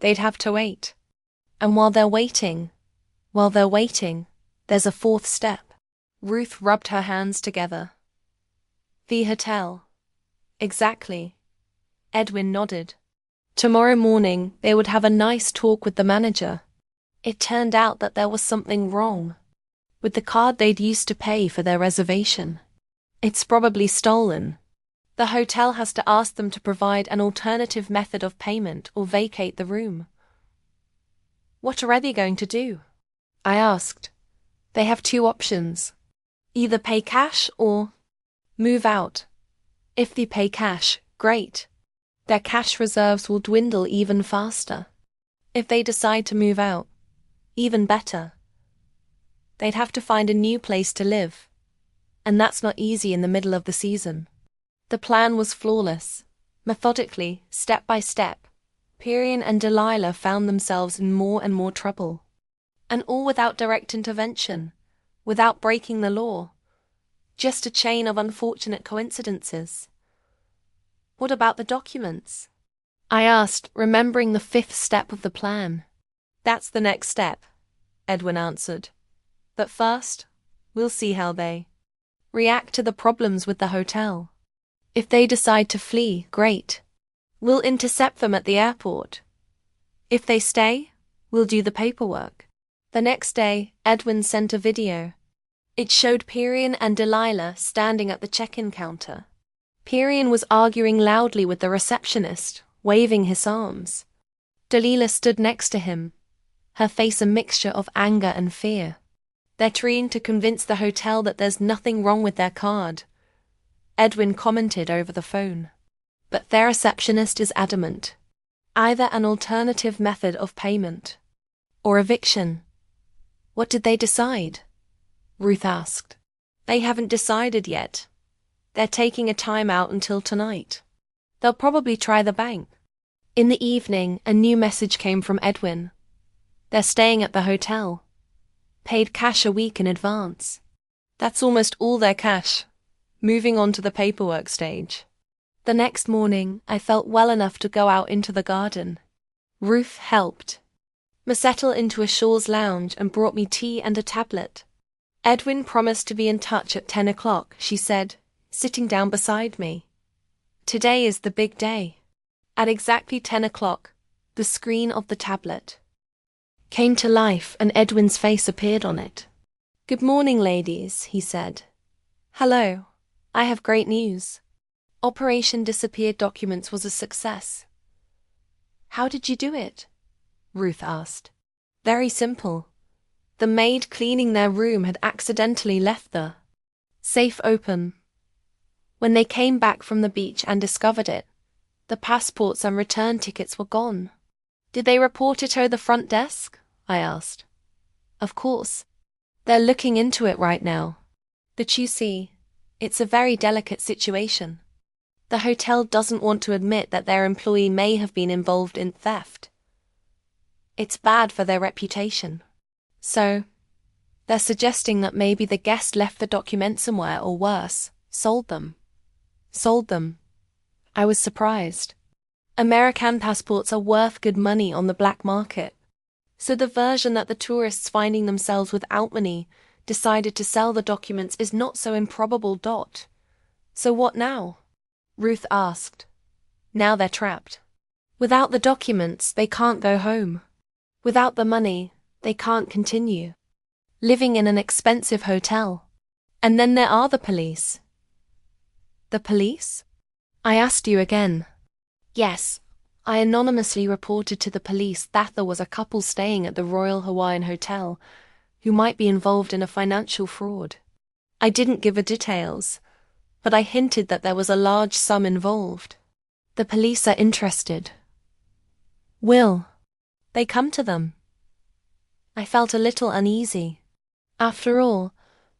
They'd have to wait. And while they're waiting, there's a fourth step. Ruth rubbed her hands together. The hotel. Exactly. Edwin nodded. Tomorrow morning, they would have a nice talk with the manager. It turned out that there was something wrong with the card they'd used to pay for their reservation. It's probably stolen. The hotel has to ask them to provide an alternative method of payment or vacate the room. What are they going to do? I asked. They have two options. Either pay cash or move out. If they pay cash, great. Their cash reserves will dwindle even faster. If they decide to move out, even better. They'd have to find a new place to live. And that's not easy in the middle of the season. The plan was flawless. Methodically, step by step, Perrion and Delilah found themselves in more and more trouble. And all without direct intervention, without breaking the law. Just a chain of unfortunate coincidences. What about the documents? I asked, remembering the fifth step of the plan. That's the next step, Edwin answered. But first, we'll see how they react to the problems with the hotel. If they decide to flee, great. We'll intercept them at the airport. If they stay, we'll do the paperwork. The next day, Edwin sent a video. It showed Perrion and Delilah standing at the check-in counter. Perrion was arguing loudly with the receptionist, waving his arms. Delilah stood next to him, her face a mixture of anger and fear. They're trying to convince the hotel that there's nothing wrong with their card, Edwin commented over the phone. But their receptionist is adamant. Either an alternative method of payment or eviction. What did they decide? Ruth asked. They haven't decided yet. They're taking a time out until tonight. They'll probably try the bank. In the evening, a new message came from Edwin. They're staying at the hotel. Paid cash a week in advance. That's almost all their cash. Moving on to the paperwork stage. The next morning, I felt well enough to go out into the garden. Ruth helped Ma settled into a Shaw's lounge and brought me tea and a tablet. Edwin promised to be in touch at 10 o'clock, she said, sitting down beside me. Today is the big day. At exactly 10 o'clock, the screen of the tablet came to life and Edwin's face appeared on it. Good morning, ladies, he said. Hello. I have great news. Operation Disappeared Documents was a success. How did you do it? Ruth asked. Very simple. The maid cleaning their room had accidentally left the safe open. When they came back from the beach and discovered it, the passports and return tickets were gone. Did they report it to the front desk? I asked. Of course. They're looking into it right now. But you see, it's a very delicate situation. The hotel doesn't want to admit that their employee may have been involved in theft. It's bad for their reputation. So, they're suggesting that maybe the guest left the documents somewhere or worse, sold them. Sold them. I was surprised. American passports are worth good money on the black market. So the version that the tourists finding themselves without money decided to sell the documents is not so improbable. So what now? Ruth asked. Now they're trapped. Without the documents, they can't go home. Without the money, they can't continue living in an expensive hotel. And then there are the police. The police? I asked you again. Yes, I anonymously reported to the police that there was a couple staying at the Royal Hawaiian Hotel who might be involved in a financial fraud. I didn't give the details, but I hinted that there was a large sum involved. The police are interested. Will they come to them? I felt a little uneasy. After all,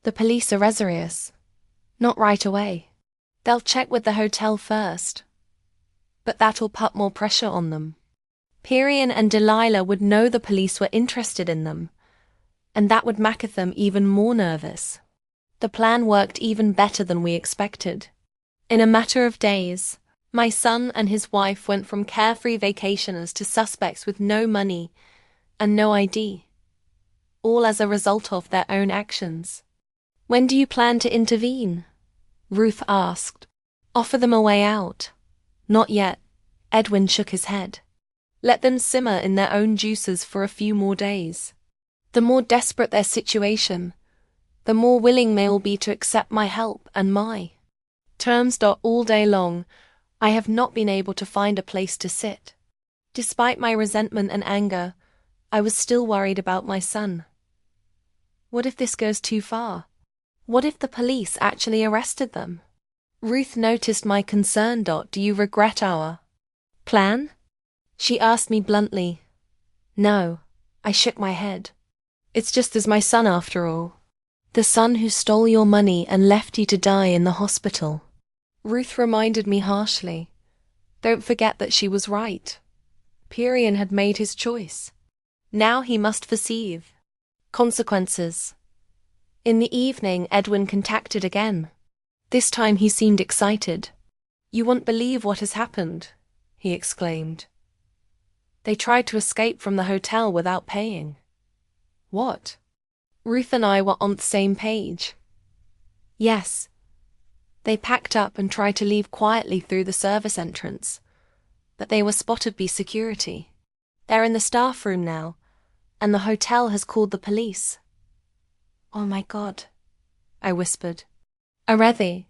the police are reservoirs. Not right away. They'll check with the hotel first. But that'll put more pressure on them. Perian and Delilah would know the police were interested in them, and that would make them even more nervous. The plan worked even better than we expected. In a matter of days, my son and his wife went from carefree vacationers to suspects with no money and no ID, all as a result of their own actions. When do you plan to intervene? Ruth asked. Offer them a way out? Not yet. Edwin shook his head. Let them simmer in their own juices for a few more days. The more desperate their situation, the more willing they will be to accept my help and my terms. All day long, I have not been able to find a place to sit. Despite my resentment and anger, I was still worried about my son. What if this goes too far? What if the police actually arrested them? Ruth noticed my concern. Do you regret our plan? She asked me bluntly. No, I shook my head. It's just as my son after all. The son who stole your money and left you to die in the hospital. Ruth reminded me harshly. Don't forget that she was right. Perian had made his choice. Now he must perceive consequences. In the evening, Edwin contacted again. This time he seemed excited. You won't believe what has happened, he exclaimed. They tried to escape from the hotel without paying. What? Ruth and I were on the same page. Yes. They packed up and tried to leave quietly through the service entrance, but they were spotted by security. They're in the staff room now, and the hotel has called the police. Oh my God, I whispered. Are they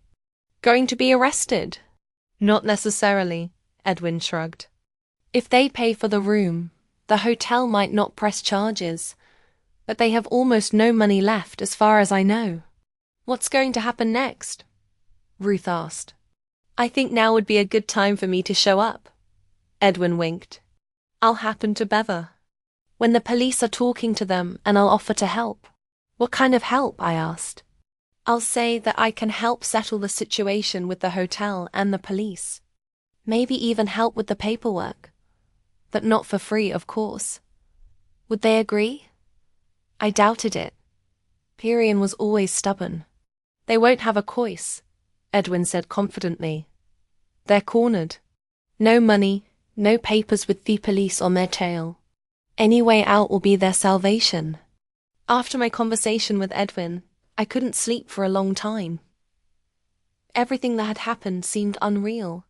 going to be arrested? Not necessarily, Edwin shrugged. If they pay for the room, the hotel might not press charges, but they have almost no money left as far as I know. What's going to happen next? Ruth asked. I think now would be a good time for me to show up. Edwin winked. I'll happen to Bever when the police are talking to them, and I'll offer to help. What kind of help? I asked. I'll say that I can help settle the situation with the hotel and the police. Maybe even help with the paperwork. But not for free, of course. Would they agree? I doubted it. Perian was always stubborn. They won't have a choice, Edwin said confidently. They're cornered. No money, no papers with the police on their tail. Any way out will be their salvation. After my conversation with Edwin, I couldn't sleep for a long time. Everything that had happened seemed unreal.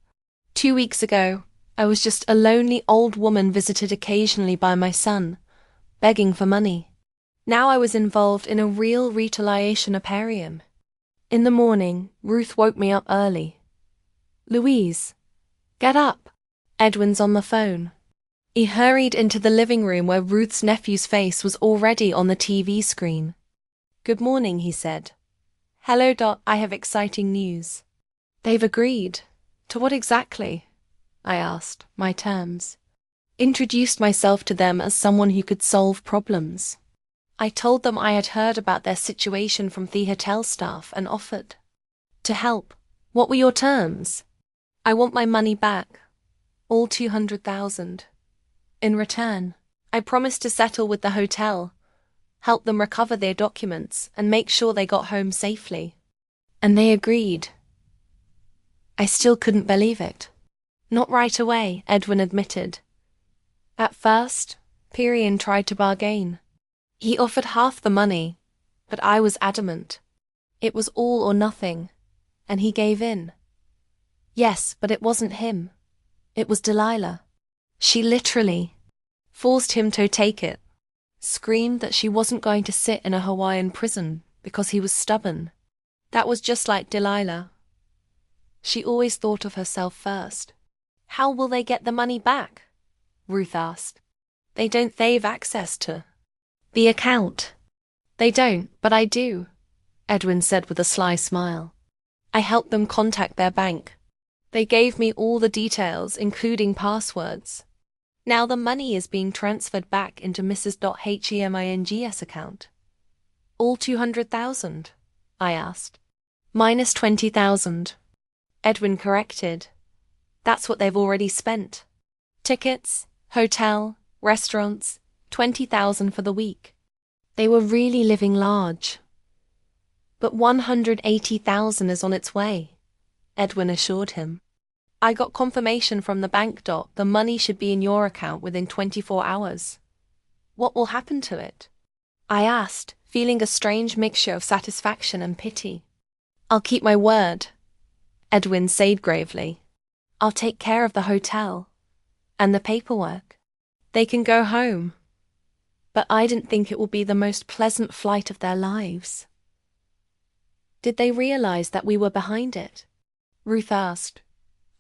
2 weeks ago, I was just a lonely old woman visited occasionally by my son, begging for money. Now I was involved in a real retaliation. In the morning, Ruth woke me up early. "Louise, get up. Edwin's on the phone." He hurried into the living room where Ruth's nephew's face was already on the TV screen. "Good morning," he said. "Hello, Dot, I have exciting news." "They've agreed. To what exactly?" I asked, my terms. Introduced myself to them as someone who could solve problems. I told them I had heard about their situation from SophiaTales staff and offered to help. "What were your terms?" "I want my money back, all 200,000. In return, I promised to settle with the hotel, help them recover their documents, and make sure they got home safely." And they agreed. I still couldn't believe it. "Not right away," Edwin admitted. "At first, Pyrian tried to bargain. He offered half the money, but I was adamant. It was all or nothing, and he gave in. Yes, but it wasn't him. It was Delilah. She literally forced him to take it. Screamed that she wasn't going to sit in a Hawaiian prison because he was stubborn. That was just like Delilah. She always thought of herself first." "How will they get the money back?" Ruth asked. They've access to the account." "They don't, but I do," Edwin said with a sly smile. "I helped them contact their bank. They gave me all the details, including passwords. Now the money is being transferred back into Mrs. Heming's account." "All 200,000? I asked. "Minus 20,000. Edwin corrected. "That's what they've already spent. Tickets, hotel, restaurants, 20,000 for the week. They were really living large." "But 180,000 is on its way," Edwin assured him. "I got confirmation from the bank. The money should be in your account within 24 hours. What will happen to it?" I asked, feeling a strange mixture of satisfaction and pity. "I'll keep my word," Edwin said gravely. "I'll take care of the hotel and the paperwork. They can go home." But I didn't think it will be the most pleasant flight of their lives. "Did they realize that we were behind it?" Ruth asked.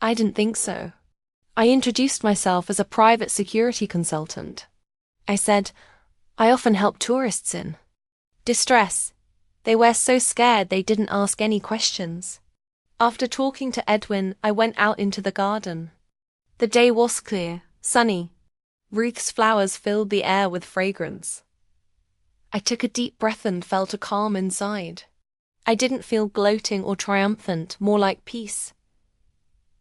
I didn't think so. I introduced myself as a private security consultant. I said, "I often help tourists in distress. They were so scared they didn't ask any questions." After talking to Edwin, I went out into the garden. The day was clear, sunny. Ruth's flowers filled the air with fragrance. I took a deep breath and felt a calm inside. I didn't feel gloating or triumphant, more like peace.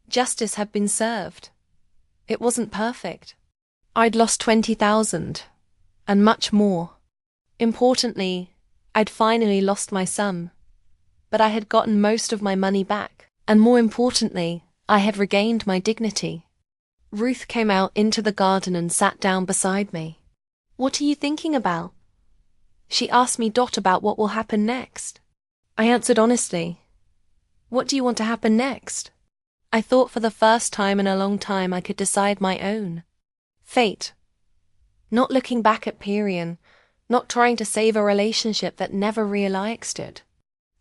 Justice had been served. It wasn't perfect. I'd lost 20,000, and much more. Importantly, I'd finally lost my son. But I had gotten most of my money back, and more importantly, I had regained my dignity. Ruth came out into the garden and sat down beside me. "What are you thinking about?" She asked me about what will happen next. I answered honestly. "What do you want to happen next?" I thought for the first time in a long time I could decide my own fate. Not looking back at Pyrian, not trying to save a relationship that never relaxed it.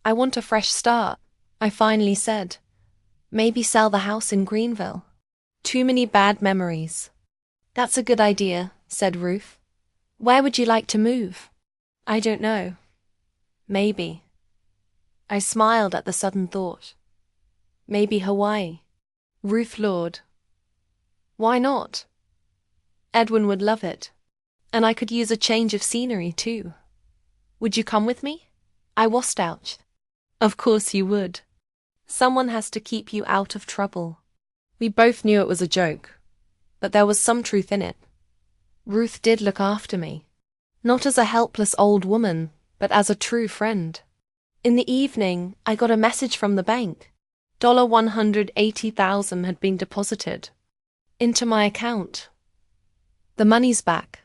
"I want a fresh start," I finally said. "Maybe sell the house in Greenville. Too many bad memories." "That's a good idea," said Ruth. "Where would you like to move?" "I don't know. Maybe." I smiled at the sudden thought. "Maybe Hawaii." Ruth lured. "Why not?" "Edwin would love it. And I could use a change of scenery too." "Would you come with me?" I washed. "Of course you would. Someone has to keep you out of trouble." We both knew it was a joke, but there was some truth in it. Ruth did look after me. Not as a helpless old woman, but as a true friend. In the evening, I got a message from the bank. $180,000 had been deposited into my account. "The money's back,"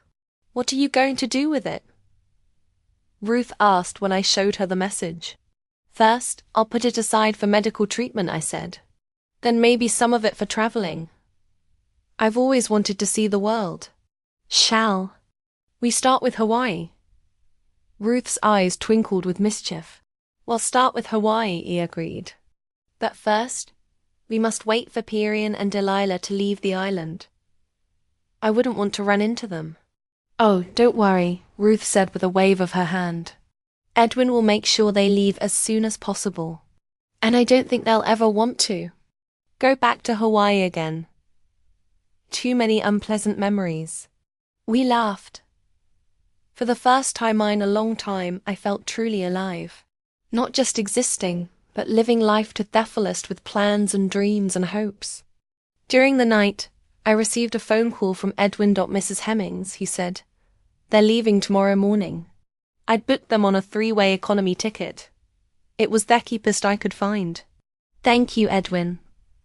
What are you going to do with it? Ruth asked when I showed her the message. First, I'll put it aside for medical treatment, I said. Then maybe some of it for traveling. I've always wanted to see the world. Shall we start with Hawaii? Ruth's eyes twinkled with mischief. We'll start with Hawaii, he agreed. But first, we must wait for Perian and Delilah to leave the island. I wouldn't want to run into them. Oh, don't worry, Ruth said with a wave of her hand. Edwin will make sure they leave as soon as possible. And I don't think they'll ever want to go back to Hawaii again. Too many unpleasant memories. We laughed. For the first time in a long time, I felt truly alive. Not just existing, but living life to the fullest with plans and dreams and hopes. During the night, I received a phone call from Edwin. Mrs. Hemmings, he said. They're leaving tomorrow morning. I'd booked them on a 3-way economy ticket. It was the cheapest I could find. Thank you, Edwin,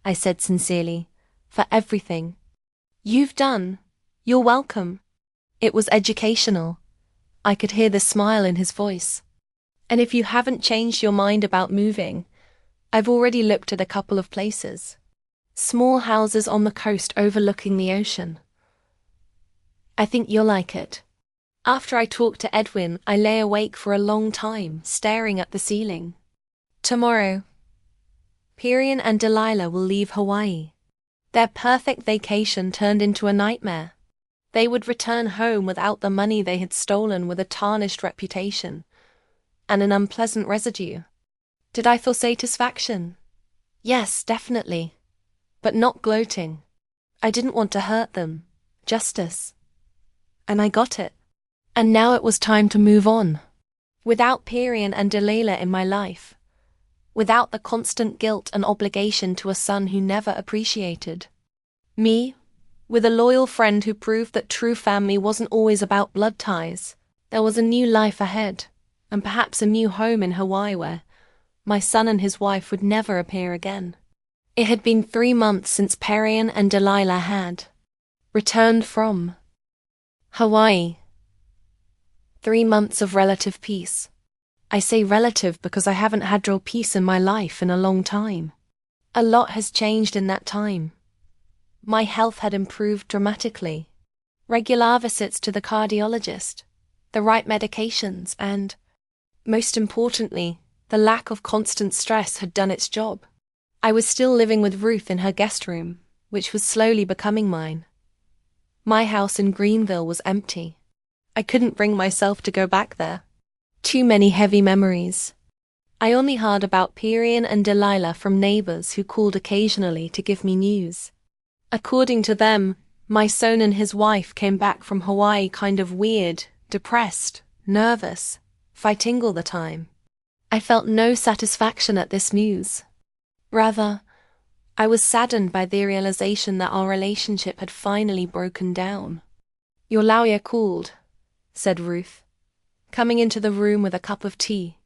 I said sincerely, for everything you've done. You're welcome. It was educational. I could hear the smile in his voice. And if you haven't changed your mind about moving, I've already looked at a couple of places. Small houses on the coast overlooking the ocean. I think you'll like it. After I talked to Edwin, I lay awake for a long time, staring at the ceiling. Tomorrow, Perian and Delilah will leave Hawaii. Their perfect vacation turned into a nightmare. They would return home without the money they had stolen, with a tarnished reputation and an unpleasant residue. Did I feel satisfaction? Yes, definitely. But not gloating. I didn't want to hurt them. Justice. And I got it. And now it was time to move on. Without Perian and Delilah in my life. Without the constant guilt and obligation to a son who never appreciated me. With a loyal friend who proved that true family wasn't always about blood ties. There was a new life ahead, and perhaps a new home in Hawaii where my son and his wife would never appear again. It had been 3 months since Perian and Delilah had returned from Hawaii. 3 months of relative peace. I say relative because I haven't had real peace in my life in a long time. A lot has changed in that time. My health had improved dramatically. Regular visits to the cardiologist, the right medications, and, most importantly, the lack of constant stress had done its job. I was still living with Ruth in her guest room, which was slowly becoming mine. My house in Greenville was empty. I couldn't bring myself to go back there. Too many heavy memories. I only heard about Perian and Delilah from neighbors who called occasionally to give me news. According to them, my son and his wife came back from Hawaii kind of weird, depressed, nervous, fighting all the time. I felt no satisfaction at this news. Rather, I was saddened by the realization that our relationship had finally broken down. Your lawyer called, said Ruth, coming into the room with a cup of tea.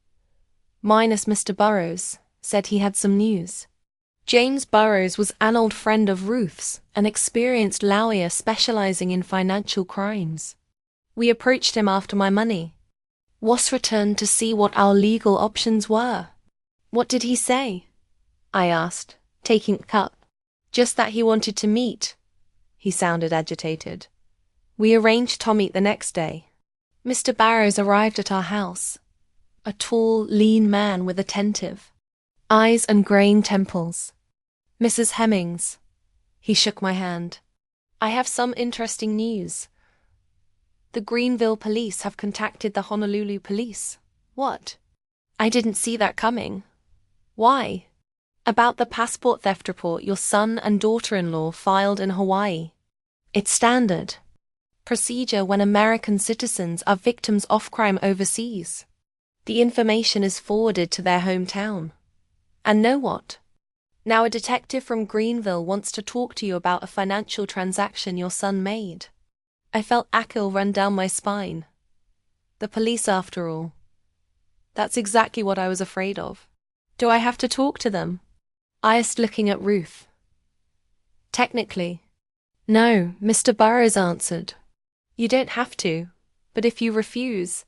Minus Mr. Burrows, said he had some news. James Burrows was an old friend of Ruth's, an experienced lawyer specializing in financial crimes. We approached him after my money was returned to see what our legal options were. What did he say? I asked, taking a cup. Just that he wanted to meet. He sounded agitated. We arranged to meet the next day. Mr. Burrows arrived at our house. A tall, lean man with attentive eyes and graying temples. Mrs. Hemmings. He shook my hand. I have some interesting news. The Greenville police have contacted the Honolulu police. What? I didn't see that coming. Why? About the passport theft report your son and daughter-in-law filed in Hawaii. It's standard procedure when American citizens are victims of crime overseas. The information is forwarded to their hometown. And know what? Now a detective from Greenville wants to talk to you about a financial transaction your son made. I felt a chill run down my spine. The police, after all. That's exactly what I was afraid of. Do I have to talk to them? I asked, looking at Ruth. Technically. No, Mr. Burrows answered. You don't have to, but if you refuse,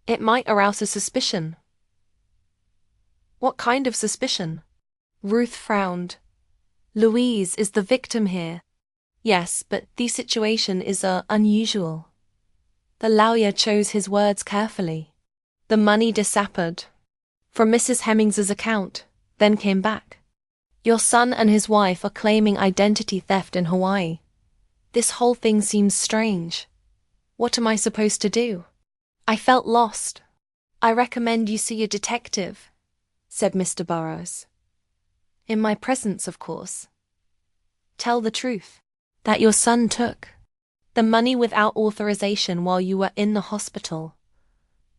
it might arouse a suspicion. What kind of suspicion? Ruth frowned. Louise is the victim here. Yes, but the situation is unusual. The lawyer chose his words carefully. The money disappeared from Mrs. Hemmings's account, then came back. Your son and his wife are claiming identity theft in Hawaii. This whole thing seems strange. What am I supposed to do? I felt lost. I recommend you see a detective, said Mr. Burrows. In my presence, of course. Tell the truth. That your son took the money without authorization while you were in the hospital,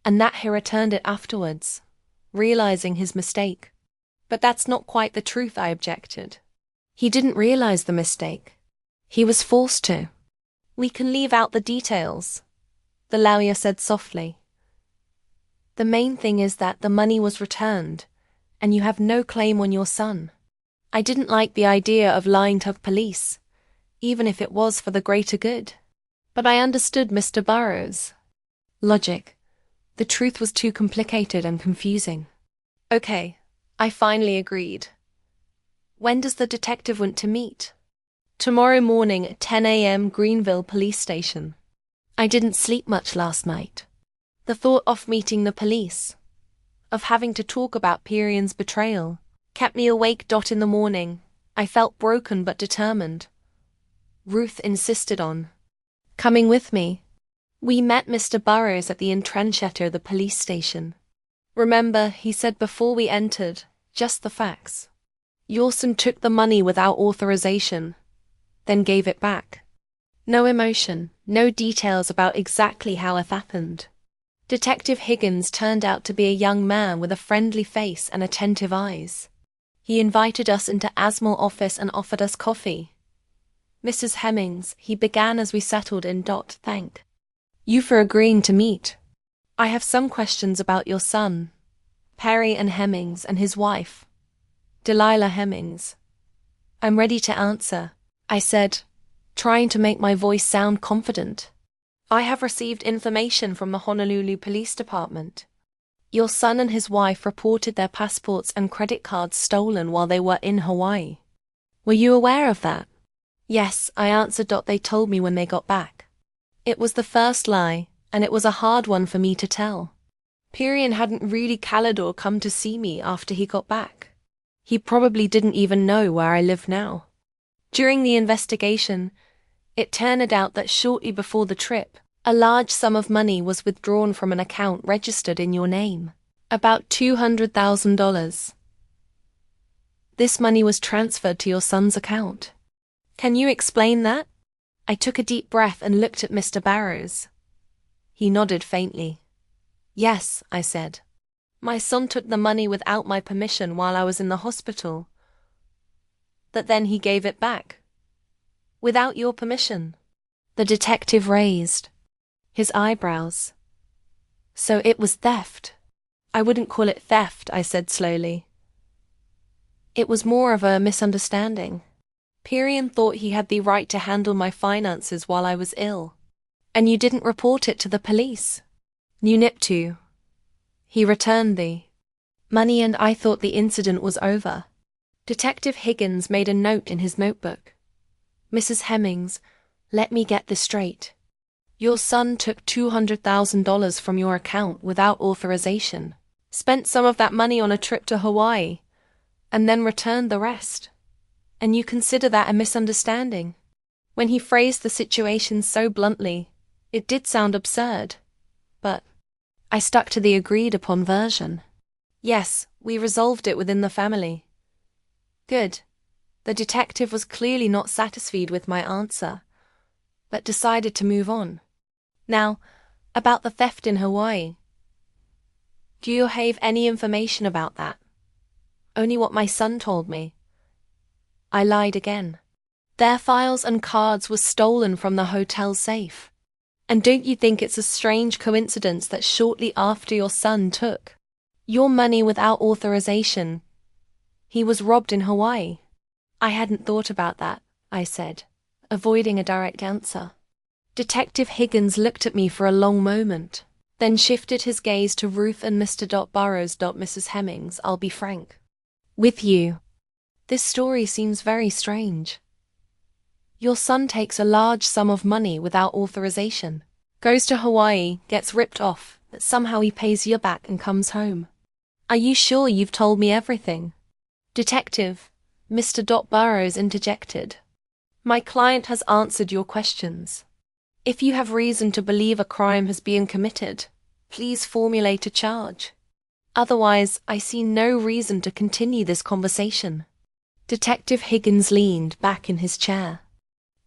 and that he returned it afterwards, realizing his mistake. But that's not quite the truth, I objected. He didn't realize the mistake. He was forced to. We can leave out the details, the lawyer said softly. The main thing is that the money was returned, and you have no claim on your son. I didn't like the idea of lying to police, even if it was for the greater good. But I understood Mr. Burrows' logic. The truth was too complicated and confusing. Okay, I finally agreed. When does the detective want to meet? Tomorrow morning at 10 a.m. Greenville Police Station. I didn't sleep much last night. The thought of meeting the police, of having to talk about Perian's betrayal, kept me awake. In the morning, I felt broken but determined. Ruth insisted on coming with me. We met Mr. Burrows at the Intranchetta, the police station. Remember, he said before we entered, just the facts. Your son took the money without authorization, then gave it back. No emotion, no details about exactly how it happened. Detective Higgins turned out to be a young man with a friendly face and attentive eyes. He invited us into Asmal's office and offered us coffee. Mrs. Hemmings, he began as we settled in. Thank you for agreeing to meet. I have some questions about your son, Perry and Hemmings, and his wife, Delilah Hemmings. I'm ready to answer, I said, trying to make my voice sound confident. I have received information from the Honolulu Police Department. Your son and his wife reported their passports and credit cards stolen while they were in Hawaii. Were you aware of that? Yes, I answered. They told me when they got back. It was the first lie, and it was a hard one for me to tell. Perian hadn't really called or come to see me after he got back. He probably didn't even know where I live now. During the investigation, it turned out that shortly before the trip, a large sum of money was withdrawn from an account registered in your name. About $200,000. This money was transferred to your son's account. Can you explain that? I took a deep breath and looked at Mr. Burrows. He nodded faintly. Yes, I said. My son took the money without my permission while I was in the hospital. But then he gave it back. Without your permission. The detective raised his eyebrows. So it was theft. I wouldn't call it theft, I said slowly. It was more of a misunderstanding. Perian thought he had the right to handle my finances while I was ill. And you didn't report it to the police. You nipped to. He returned the money and I thought the incident was over. Detective Higgins made a note in his notebook. Mrs. Hemmings, let me get this straight. Your son took $200,000 from your account without authorization, spent some of that money on a trip to Hawaii, and then returned the rest. And you consider that a misunderstanding? When he phrased the situation so bluntly, it did sound absurd. But I stuck to the agreed-upon version. Yes, we resolved it within the family. Good. The detective was clearly not satisfied with my answer, but decided to move on. Now, about the theft in Hawaii. Do you have any information about that? Only what my son told me. I lied again. Their files and cards were stolen from the hotel safe. And don't you think it's a strange coincidence that shortly after your son took your money without authorization, he was robbed in Hawaii? I hadn't thought about that, I said, avoiding a direct answer. Detective Higgins looked at me for a long moment, then shifted his gaze to Ruth and Mr. Burrows. Mrs. Hemmings, I'll be frank with you. This story seems very strange. Your son takes a large sum of money without authorization, goes to Hawaii, gets ripped off, but somehow he pays you back and comes home. Are you sure you've told me everything? Detective, Mr. Burrows interjected. My client has answered your questions. If you have reason to believe a crime has been committed, please formulate a charge. Otherwise, I see no reason to continue this conversation. Detective Higgins leaned back in his chair.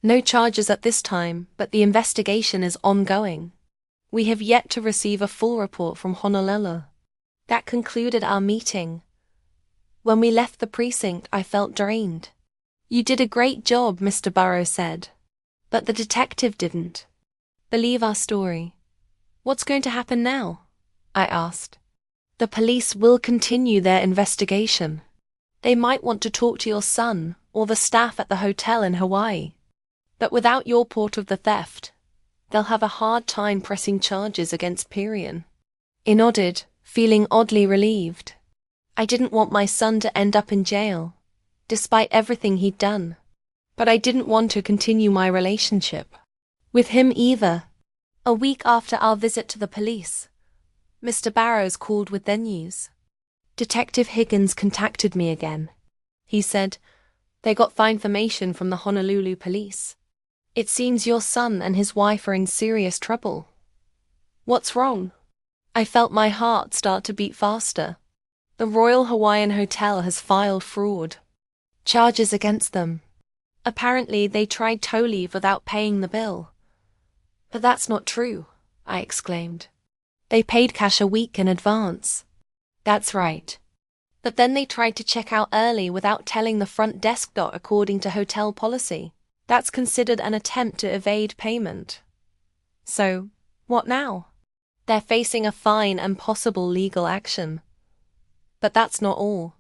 No charges at this time, but the investigation is ongoing. We have yet to receive a full report from Honolulu. That concluded our meeting. When we left the precinct, I felt drained. You did a great job, Mr. Burrows said. But the detective didn't believe our story. What's going to happen now? I asked. The police will continue their investigation. They might want to talk to your son or the staff at the hotel in Hawaii. But without your report of the theft, they'll have a hard time pressing charges against Perian. I nodded, feeling oddly relieved. I didn't want my son to end up in jail, despite everything he'd done. But I didn't want to continue my relationship with him either. A week after our visit to the police, Mr. Burrows called with their news. Detective Higgins contacted me again. He said, they got fine information from the Honolulu police. It seems your son and his wife are in serious trouble. What's wrong? I felt my heart start to beat faster. The Royal Hawaiian Hotel has filed fraud charges against them. Apparently they tried tow leave without paying the bill. But that's not true, I exclaimed. They paid cash a week in advance. That's right. But then they tried to check out early without telling the front desk. According to hotel policy, that's considered an attempt to evade payment. So, what now? They're facing a fine and possible legal action. But that's not all.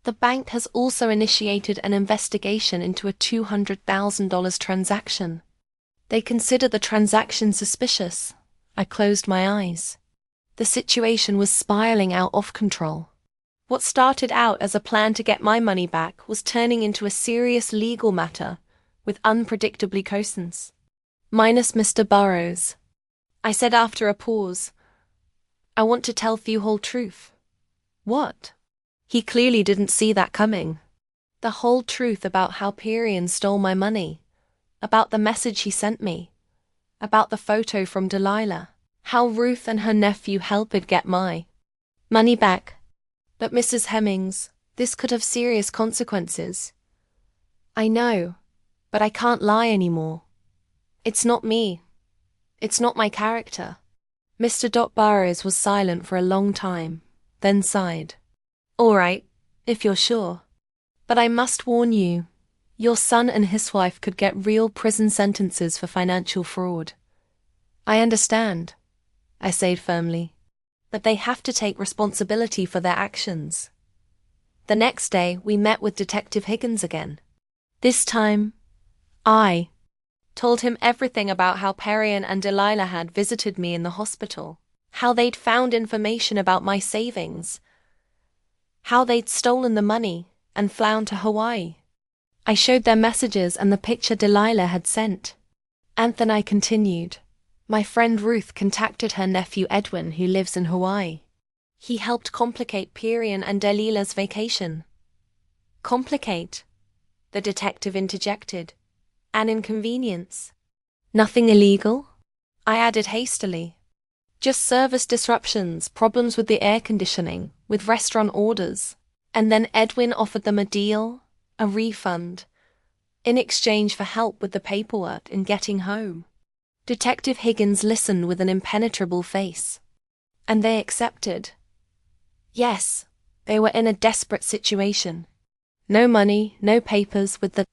The bank has also initiated an investigation into a $200,000 transaction. They consider the transaction suspicious. I closed my eyes. The situation was spiraling out of control. What started out as a plan to get my money back was turning into a serious legal matter with unpredictably cosins. Minus Mr. Burrows. I said after a pause, I want to tell you whole truth. What? He clearly didn't see that coming. The whole truth about how Perian stole my money, about the message he sent me, about the photo from Delilah, how Ruth and her nephew helped get my money back. But Mrs. Hemmings, this could have serious consequences. I know, but I can't lie anymore. It's not me. It's not my character. Mr. Burrows was silent for a long time, then sighed. All right, if you're sure. But I must warn you, your son and his wife could get real prison sentences for financial fraud. I understand, I said firmly, but they have to take responsibility for their actions. The next day, we met with Detective Higgins again. This time, I told him everything about how Perian and Delilah had visited me in the hospital, how they'd found information about my savings, how they'd stolen the money and flown to Hawaii. I showed their messages and the picture Delilah had sent. And then I continued. My friend Ruth contacted her nephew Edwin, who lives in Hawaii. He helped complicate Perian and Delilah's vacation. Complicate? The detective interjected. An inconvenience. Nothing illegal? I added hastily. Just service disruptions, problems with the air conditioning, with restaurant orders. And then Edwin offered them a deal, a refund, in exchange for help with the paperwork and getting home. Detective Higgins listened with an impenetrable face. And they accepted. Yes, they were in a desperate situation. No money, no papers, with the